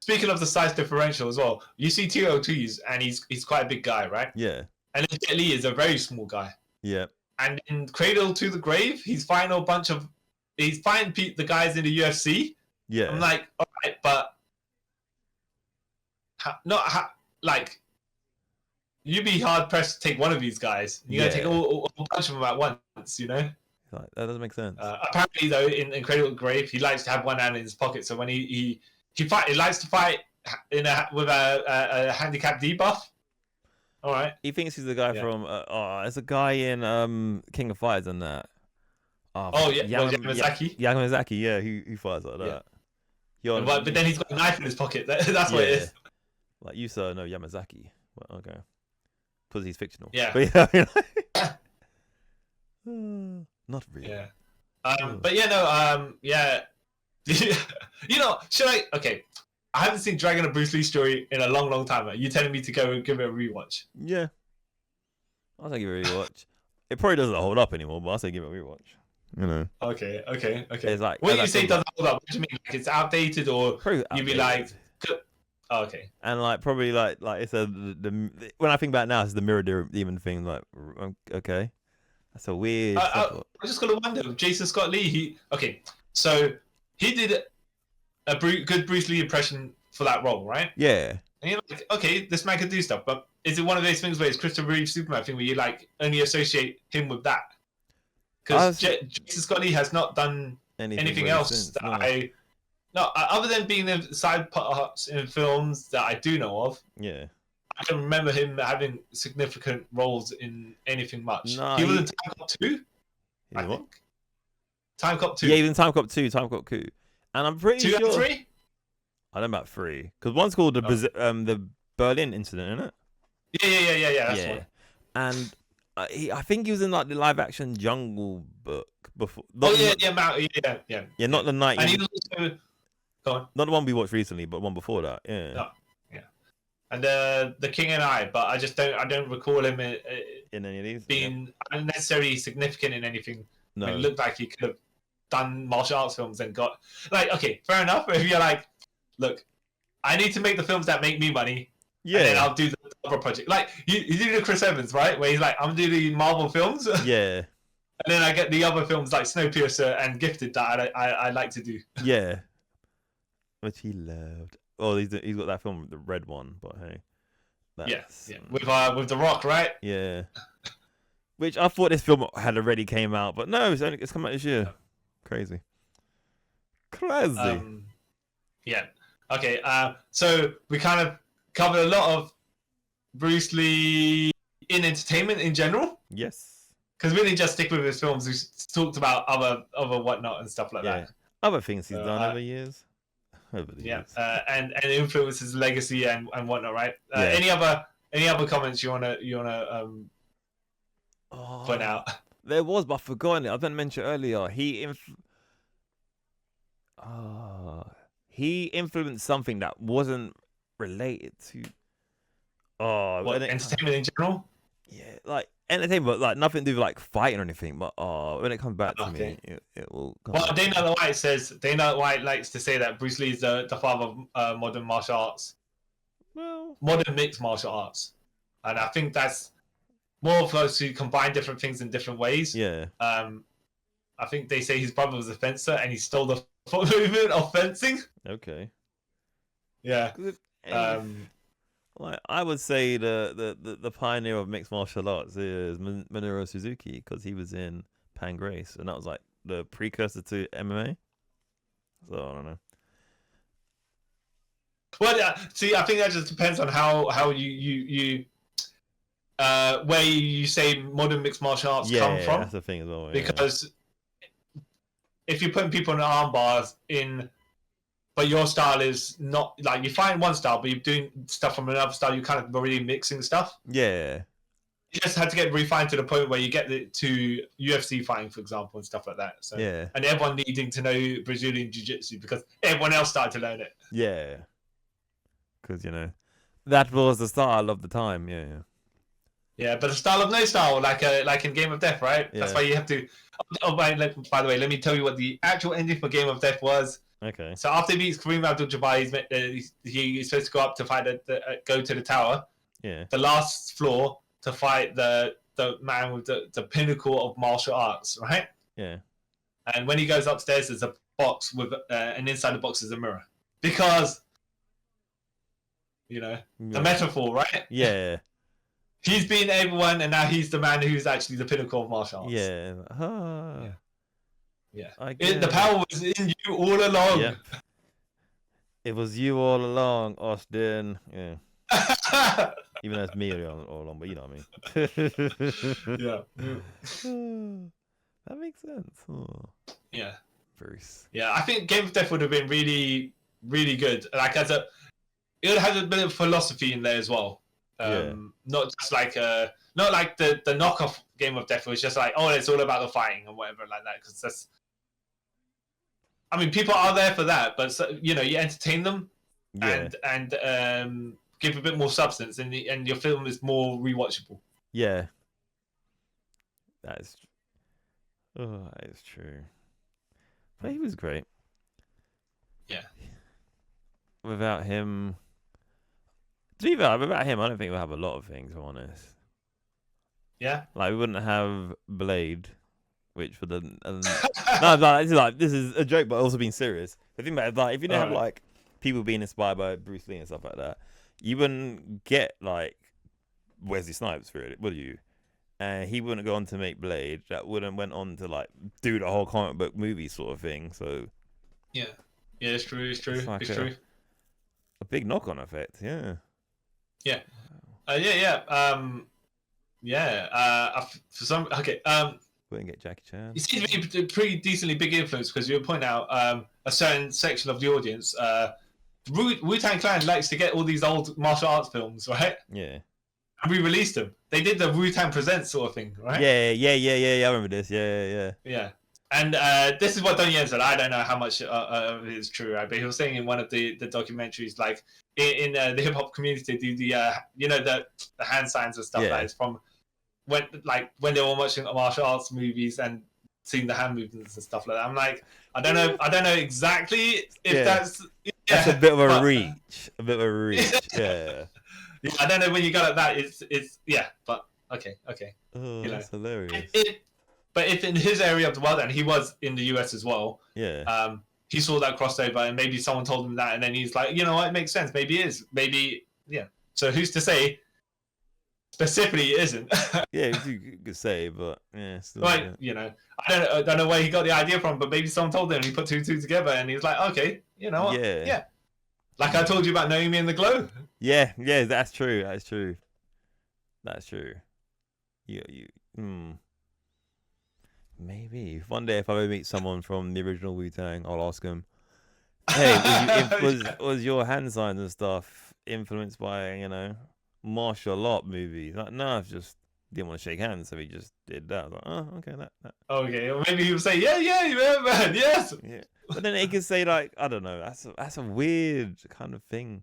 Speaking of the size differential as well, you see TO2s, and he's quite a big guy, right? Yeah. And then Jet Li is a very small guy. Yeah. And in Cradle to the Grave, he's fighting the guys in the UFC. Yeah. I'm like, all right, but like, you'd be hard pressed to take one of these guys. You gotta take a bunch of them at once, you know? Like, that doesn't make sense. Apparently, though, in Cradle to the Grave, he likes to have one hand in his pocket. So when he likes to fight with a handicap debuff. All right. He thinks he's the guy from. There's a guy in King of Fighters and that. Yamazaki. Yamazaki, yeah, he fights like that. Yeah. But then he's got a knife in his pocket. That's what it is. Like you saw, no Yamazaki. Well, okay. Because he's fictional. Yeah. But yeah, I mean, not really. Yeah. But yeah, no. Yeah. Should I? Okay. I haven't seen Dragon of Bruce Lee story in a long, long time. Are you telling me to go and give it a rewatch? Yeah. I'll say give it a rewatch. It probably doesn't hold up anymore, but I'll say give it a rewatch. You know. Okay. It's like, when you say it doesn't hold up, what do you mean? Like it's outdated, or you'd be like, oh, okay. And like probably like it's when I think about it now, it's the mirror demon thing. Like, okay, that's a weird. I just gotta wonder. Jason Scott Lee. So he did a good Bruce Lee impression for that role, right? Yeah. And you're like, okay, this man can do stuff, but is it one of those things where it's Christopher Reeve Superman thing where you like only associate him with that? Because Jason Scott Lee has not done anything else that other than being the side parts in films that I do know of. Yeah. I don't remember him having significant roles in anything much. No, he was in Time Cop 2. I think. Time Cop 2. Yeah, even Time Cop 2, Time Cop 2. And I'm pretty 2 sure. and 3? I don't know about 3. Because one's called the Berlin incident, isn't it? Yeah. That's one. And I think he was in like the live action Jungle Book before. Yeah. Yeah, not the night. And he was also. Go on. Not the one we watched recently, but one before that. Yeah. Oh, yeah. And the King and I, but I don't recall him in any of these being unnecessarily significant in anything. No. It looked like he could have done martial arts films and got like, okay, fair enough. If you're like, look, I need to make the films that make me money. Yeah. And then I'll do the other project. Like you do the Chris Evans, right? Where he's like, I'm doing the Marvel films. Yeah. And then I get the other films like Snowpiercer and Gifted that I like to do. Yeah. Which he loved. Oh, he's got that film, the red one, but hey. Yeah. With The Rock, right? Yeah. Which I thought this film had already came out, but no, it's come out this year. Crazy. Yeah. Okay. So we kind of covered a lot of Bruce Lee in entertainment in general. Yes. Because we didn't just stick with his films. We talked about other whatnot and stuff like that. Other things he's done over years. And influence his legacy and whatnot, right? Any other comments you wanna point out? There was, but I've forgotten it. I didn't mention earlier. He influenced something that wasn't related to entertainment in general. Yeah, like entertainment, but like nothing to do with like fighting or anything. But when it comes back to me, it will. Well, Dana White likes to say that Bruce Lee is the father of modern martial arts. Well, modern mixed martial arts, and I think that's more of those who combine different things in different ways. Yeah. I think they say his brother was a fencer and he stole the foot movement of fencing. Okay. Yeah. Like I would say the pioneer of mixed martial arts is Minoru Suzuki, because he was in Pangrace, and that was like the precursor to MMA. So I don't know. Well, see, I think that just depends on how you where you say modern mixed martial arts come from. Yeah, that's the thing as well. Because if you're putting people in arm bars but your style is not like, you find one style, but you're doing stuff from another style. You're kind of already mixing stuff. Yeah. You just had to get refined to the point where you get to UFC fighting, for example, and stuff like that. So yeah. And everyone needing to know Brazilian jiu-jitsu because everyone else started to learn it. Yeah. Because that was the style of the time. Yeah. Yeah, but the style of no style, like in Game of Death, right? Yeah. That's why you have to. Oh, by the way, let me tell you what the actual ending for Game of Death was. Okay. So after he beats Kareem Abdul-Jabbar, he's supposed to go up to fight go to the tower. Yeah. The last floor to fight the man with the pinnacle of martial arts, right? Yeah. And when he goes upstairs, there's a box with and inside the box is a mirror, because the metaphor, right? Yeah. He's beaten everyone, and now he's the man who's actually the pinnacle of martial arts. Yeah. Yeah. The power was in you all along. Yep. It was you all along, Austin. Yeah. Even though it's me all along, but you know what I mean. Yeah. That makes sense. Oh. Yeah. Bruce. Yeah, I think Game of Death would have been really, really good. Like it would have a bit of philosophy in there as well. Not just like not like the knockoff Game of Death was just like, oh, it's all about the fighting and whatever like that. Because that's, I mean, people are there for that, but you entertain them and give a bit more substance, and your film is more rewatchable. Yeah, that is true. But he was great. Yeah. Without him, I don't think we'll have a lot of things, if I'm honest. Yeah. Like, we wouldn't have Blade, which would no, this is a joke, but also being serious. The thing about it, like, if you didn't have like people being inspired by Bruce Lee and stuff like that, you wouldn't get like Wesley Snipes for it, would you? And he wouldn't go on to make Blade. That wouldn't went on to like do the whole comic book movie sort of thing. So yeah, it's true. It's true. A big knock-on effect. Yeah. Yeah. For some, okay. We didn't get Jackie Chan. You seem to be a pretty decently big influence, because you point out a certain section of the audience. Wu-Tang Clan likes to get all these old martial arts films, right? Yeah. And re-released them. They did the Wu-Tang Presents sort of thing, right? Yeah. I remember this. Yeah. Yeah. And this is what Donnie Yen said. I don't know how much of it is true, right? But he was saying in one of the documentaries, like in the hip hop community, do the hand signs and stuff that is from when they were watching martial arts movies and seeing the hand movements and stuff like that. I'm like, I don't know exactly if that's a bit of a reach. Yeah. Yeah, I don't know when you got at that. It's but okay. Oh, that's hilarious. But if in his area of the world, and he was in the US as well, he saw that crossover, and maybe someone told him that, and then he's like, you know what, it makes sense. Maybe it is. Maybe, yeah. So who's to say specifically it isn't? Yeah, you could say, but yeah. Still, right, I don't know where he got the idea from, but maybe someone told him, and he put two and two together, and he's like, okay, you know what? Yeah. Like I told you about Naomi and the Glow. Yeah, that's true. That's true. Maybe one day if I ever meet someone from the original Wu-Tang, I'll ask him, "Hey, was your hand signs and stuff influenced by martial art movies?" Like, no, I just didn't want to shake hands, so he just did that. I was like, oh, okay, that. Okay, or maybe he would say, yeah, man, yes. Yeah, but then he could say like, I don't know, that's a weird kind of thing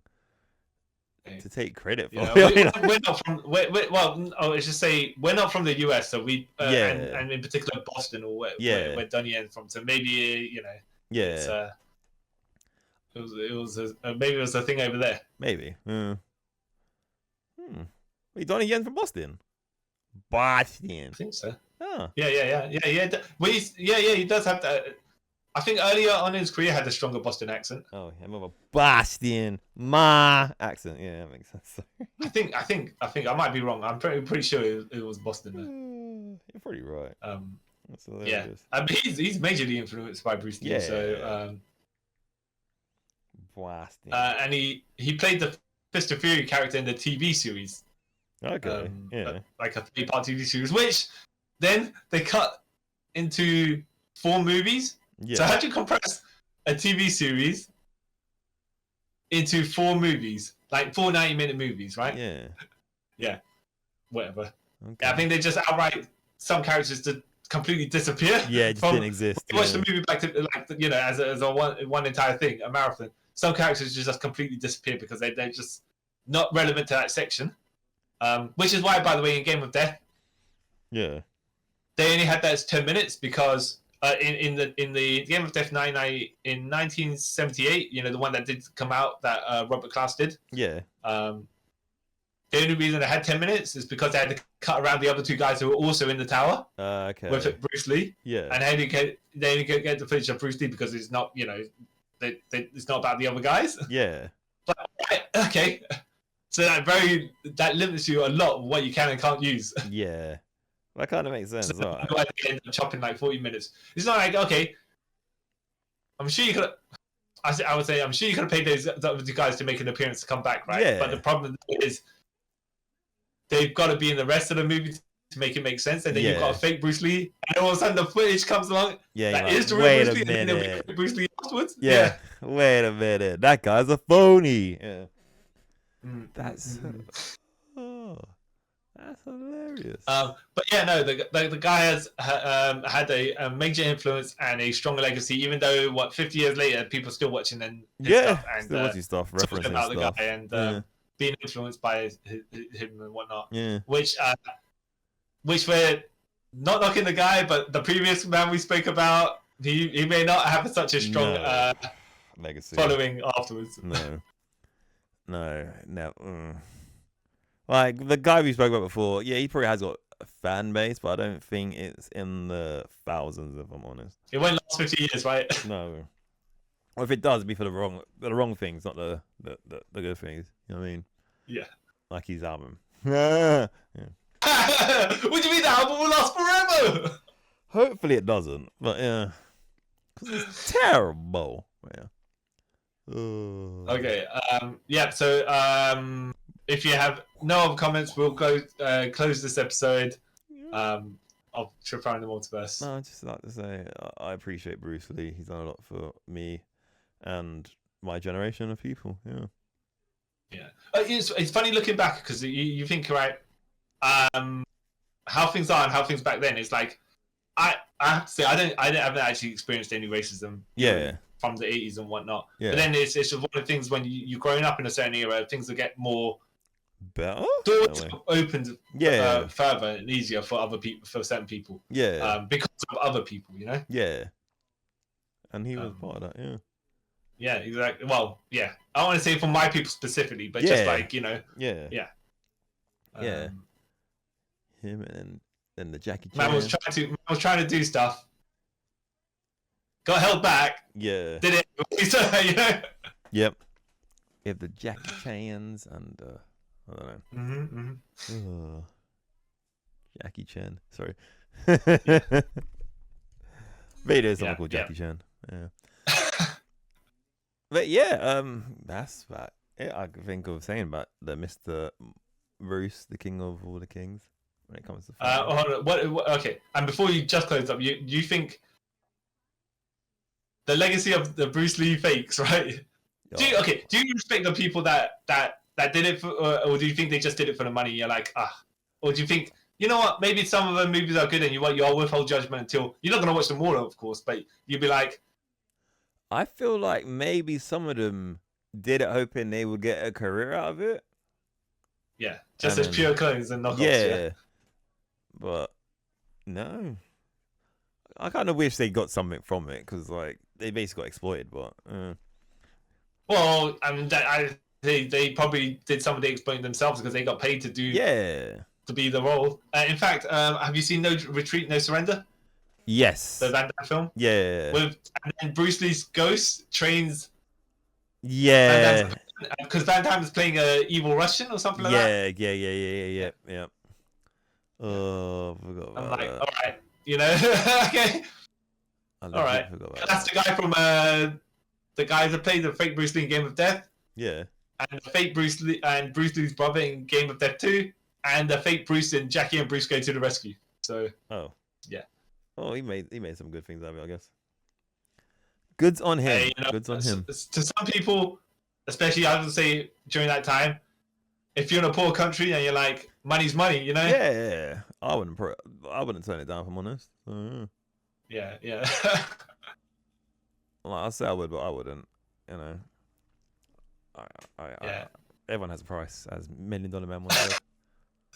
to take credit for. We're not from. Let's just say we're not from the US, so we and in particular Boston or where Donnie Yen's from. So maybe it's, it was maybe it was a thing over there. Maybe. Wait, Donnie Yen's from Boston. Boston. I think so. Oh. Yeah. Well, he does have that. I think earlier on in his career had a stronger Boston accent. Oh, yeah, more of a Boston accent. Yeah, that makes sense. I think I might be wrong. I'm pretty sure it was Boston. You're pretty right. That's hilarious. I mean, he's majorly influenced by Bruce Lee. Yeah. So Boston. And he played the Fist of Fury character in the TV series. Okay. Like a 3-part TV series, which then they cut into 4 movies. Yeah. So how do you compress a TV series into 4 movies, like 4 90-minute movies, right? Yeah. Yeah. Whatever. Okay. Yeah, I think they just outright some characters to completely disappear. Yeah, it just didn't exist. You watch the movie back to as a one entire thing, a marathon. Some characters just completely disappear because they're just not relevant to that section. Which is why, by the way, in Game of Death, they only had that as 10 minutes because in the Game of Death 99 in 1978, the one that did come out that Robert Klaus did. Yeah. The only reason they had 10 minutes is because they had to cut around the other 2 guys who were also in the tower. Okay. With Bruce Lee. Yeah. And they only get the footage of Bruce Lee because it's not it's not about the other guys. Yeah. But okay. So that limits you a lot of what you can and can't use. Yeah. That kind of makes sense. So they end up chopping like 40 minutes. It's not like, okay, I'm sure you could. I would say I'm sure you could have paid those guys to make an appearance to come back, right? Yeah. But the problem is they've got to be in the rest of the movie to make it make sense, and then you've got a fake Bruce Lee, and all of a sudden the footage comes along. Yeah, that is the real Bruce Lee, and then they'll be Bruce Lee afterwards. Yeah. Wait a minute, that guy's a phony. Yeah. That's that's hilarious. But yeah, no, the guy has had a major influence and a stronger legacy, even though 50 years later people still watching and stuff, and still watching stuff, referencing about stuff, the guy and being influenced by him and whatnot. Yeah. Which we're not knocking the guy, but the previous man we spoke about, he may not have such a strong legacy following afterwards. No. Like the guy we spoke about before, he probably has got a fan base, but I don't think it's in the thousands, if I'm honest. It won't last 50 years, right? No. Or if it does, it'd be for the wrong things, not the good things. You know what I mean? Yeah. Like his album. What do you mean the album will last forever? Hopefully it doesn't, but yeah. Because it's terrible. Yeah. Okay. So if you have no other comments, we'll close this episode of Trip Around the Multiverse. No, I'd just like to say I appreciate Bruce Lee. He's done a lot for me and my generation of people. Yeah. Yeah. It's funny looking back because you think, right, how things are and how things back then. It's like I have to say I haven't actually experienced any racism. Yeah. From the 80s and whatnot. Yeah. But then it's one of the things when you're growing up in a certain era, things will get more better. Doors opened further and easier for other people, for certain people. Yeah. Because of other people, Yeah. And he was part of that. Yeah. Yeah, exactly. Well, yeah. I don't want to say for my people specifically, but just like Yeah. Yeah. Yeah. Him and then the Jackie Chan. Man was trying to do stuff. Got held back. Yeah. Did it? Yep. You have the Jackie Chans and I don't know. Mm-hmm. Jackie Chan. Sorry. Maybe there's someone called Jackie Chan. Yeah. But yeah, that's about it. I can think of saying about the Mr. Bruce, the king of all the kings. when it comes to hold on. What? Okay. And before you just close up, you think the legacy of the Bruce Lee fakes, right? Do you respect the people that did it for, or do you think they just did it for the money? You're like, or do you think, you know what? Maybe some of the movies are good, and you'll withhold judgment until you're not gonna watch them all, of course, but you'll be like, I feel like maybe some of them did it hoping they would get a career out of it. Yeah, just as pure clones and knockoffs. Yeah, but no. I kind of wish they got something from it because, like, they basically got exploited. But well, I mean, they probably did some of the exploiting themselves because they got paid to do to be the role. In fact, have you seen No Retreat, No Surrender? Yes. The Van Damme film. Yeah. And then Bruce Lee's ghost trains. Yeah. Because Van Damme is playing a evil Russian or something like that. Yeah. Oh, I forgot about I'm like, that. all right, you know, okay. All right, that's the guy from the guy that played the fake Bruce Lee in Game of Death. Yeah. And the fake Bruce Lee and Bruce Lee's brother in Game of Death 2, and the fake Bruce in Jackie and Bruce Go to the Rescue. So. Oh. Yeah. Oh, he made some good things out of it, I guess. Goods on him. Hey, Goods on him. To some people, especially I would say during that time, if you're in a poor country and you're like, money's money, you know? Yeah. I wouldn't turn it down if I'm honest. Yeah. Like, I say I would, but I wouldn't. You know. Everyone has a price, as $1 Million Man once said.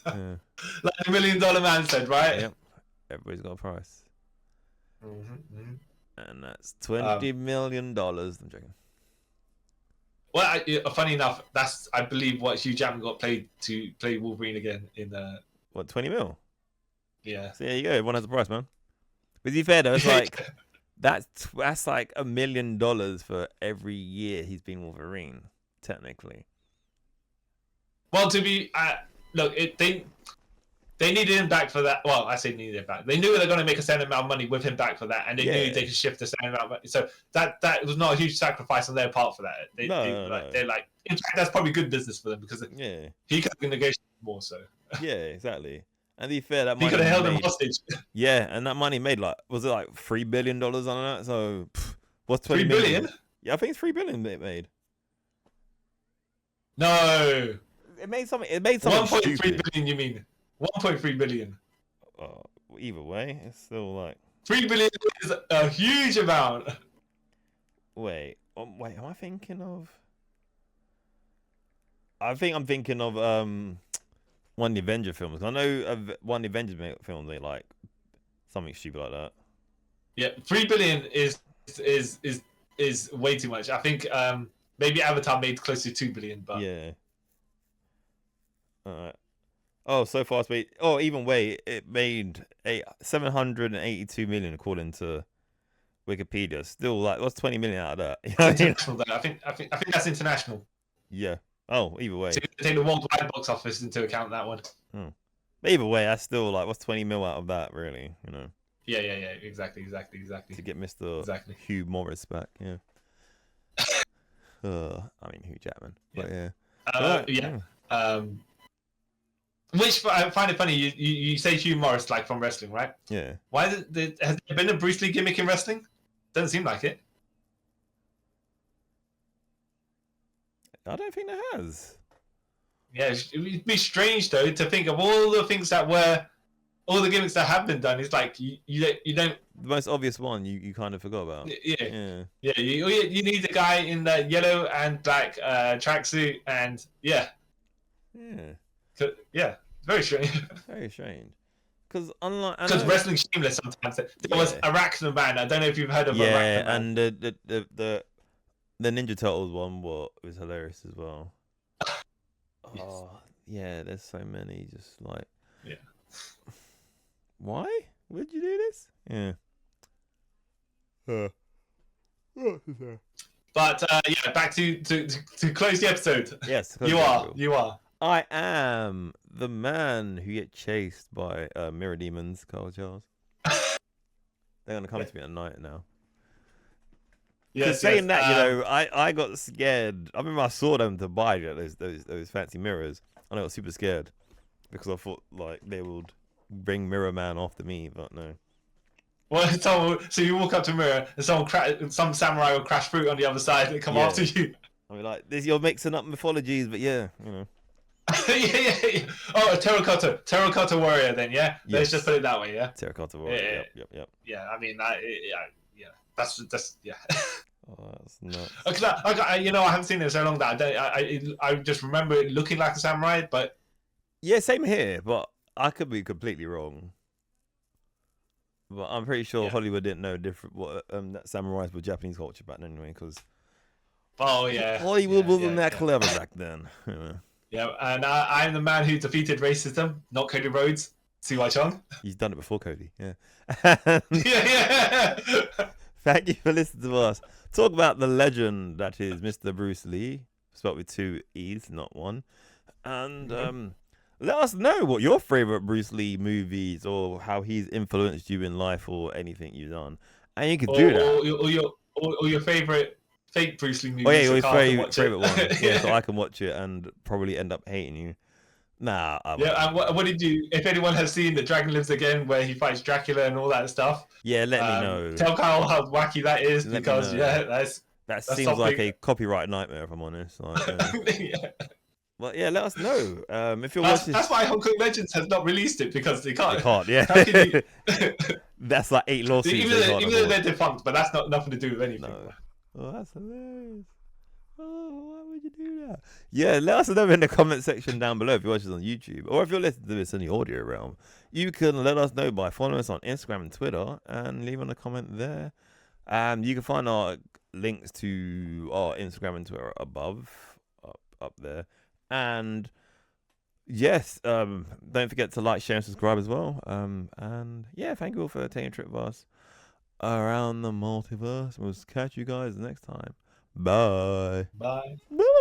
Yeah. Like the $1 Million Man said, right? Yep. Everybody's got a price. Mm-hmm. And that's $20 million. I'm joking. Well, funny enough, that's I believe what Hugh Jackman got paid to play Wolverine again in what, 20 mil? Yeah. So there you go. Everyone has a price, man. But to be fair though, it's like that's like $1 million for every year he's been Wolverine, technically. Well, to be look, they needed him back for that. Well, I say needed him back. They knew they were going to make a certain amount of money with him back for that, and they knew they could shift a certain amount of money. So that was not a huge sacrifice on their part for that. They're like, in fact, that's probably good business for them because he could have negotiated more. So yeah, exactly. And to be fair, that money he could have held him hostage. Yeah, and that money made was it like $3 billion on that? So what's 20 $3 billion? Yeah, I think it's $3 billion it made. No, it made something. It made something. 1.3 billion. You mean 1.3 billion? Either way, it's still like 3 billion is a huge amount. Wait, am I thinking of? I think I'm thinking of one of the Avenger films. I know one of the Avengers films they like something stupid like that. Yeah, 3 billion is way too much. I think maybe Avatar made close to 2 billion, but yeah. All right. Oh, so far even way it made 782 million according to Wikipedia. Still, like, what's 20 million out of that? You know international, I think that's international. Yeah. Oh, either way. So you take the worldwide box office into account that one. But either way, that's still like what's 20 mil out of that, really? You know. Yeah. Exactly. To get Mr. Hugh Morris back, yeah. I mean Hugh Jackman, but yeah. Which I find it funny. You say Hugh Morris like from wrestling, right? Yeah. Why has there been a Bruce Lee gimmick in wrestling? Doesn't seem like it. I don't think there has. Yeah, it'd be strange though to think of all the gimmicks that have been done. It's like you don't. The most obvious one you kind of forgot about. Yeah. You need the guy in the yellow and black tracksuit, and yeah. Very strange. Very strange. Because wrestling's shameless sometimes. There was Arachno Man. I don't know if you've heard of Arachno Man. And the Ninja Turtles one was hilarious as well. Yes. Oh yeah, there's so many. Just like why would you do this? Yeah. But back to close the episode. Yes, you are. I am the man who gets chased by mirror demons, Carl Charles. They're gonna come to me at night now. Saying that, you know, I got scared. I remember I saw them to buy those fancy mirrors, and I got super scared because I thought like they would bring Mirror Man after me, but no. Well, so you walk up to a mirror and some samurai will crash through on the other side and come after you. I mean, like, you're mixing up mythologies, but yeah, you know. Yeah. Oh, a terracotta warrior. Then Yes. let's just put it that way. Yeah. Terracotta warrior. Yep. Yeah, I mean, yeah. That's yeah. Oh, that's nuts. Because I haven't seen it in so long that I just remember it looking like a samurai, but yeah, same here. But I could be completely wrong. But I'm pretty sure Hollywood didn't know different that samurais were Japanese culture back then anyway, because Hollywood wasn't that clever back then. Yeah, and I'm the man who defeated racism, not Cody Rhodes. C.Y. Chung. He's done it before, Cody. Yeah. Yeah. Thank you for listening to us talk about the legend that is Mr. Bruce Lee, spelled with 2 E's, not 1. And let us know what your favorite Bruce Lee movies or how he's influenced you in life or anything you've done. And you can do that. Or your favorite fake Bruce Lee movies. Oh yeah, your favorite one. Yeah, so I can watch it and probably end up hating you. Nah. Yeah, and what did you? If anyone has seen The Dragon Lives Again, where he fights Dracula and all that stuff, yeah, let me know. Tell Kyle how wacky that is, because that seems something... like a copyright nightmare, if I'm honest. Like, yeah. Well, yeah, let us know if you're watching. That's why Hong Kong Legends has not released it, because they can't. They can't, yeah. How can you... That's like 8 lawsuits. Even though they're defunct, but that's nothing to do with anything. No. Oh, that's hilarious. Oh, why would you do that? Yeah, let us know in the comment section down below if you watch this on YouTube, or if you're listening to this in the audio realm. You can let us know by following us on Instagram and Twitter and leaving a comment there. You can find our links to our Instagram and Twitter up there. And yes, don't forget to like, share, and subscribe as well. And yeah, thank you all for taking a trip with us around the multiverse. We'll catch you guys next time. Bye. Bye. Bye.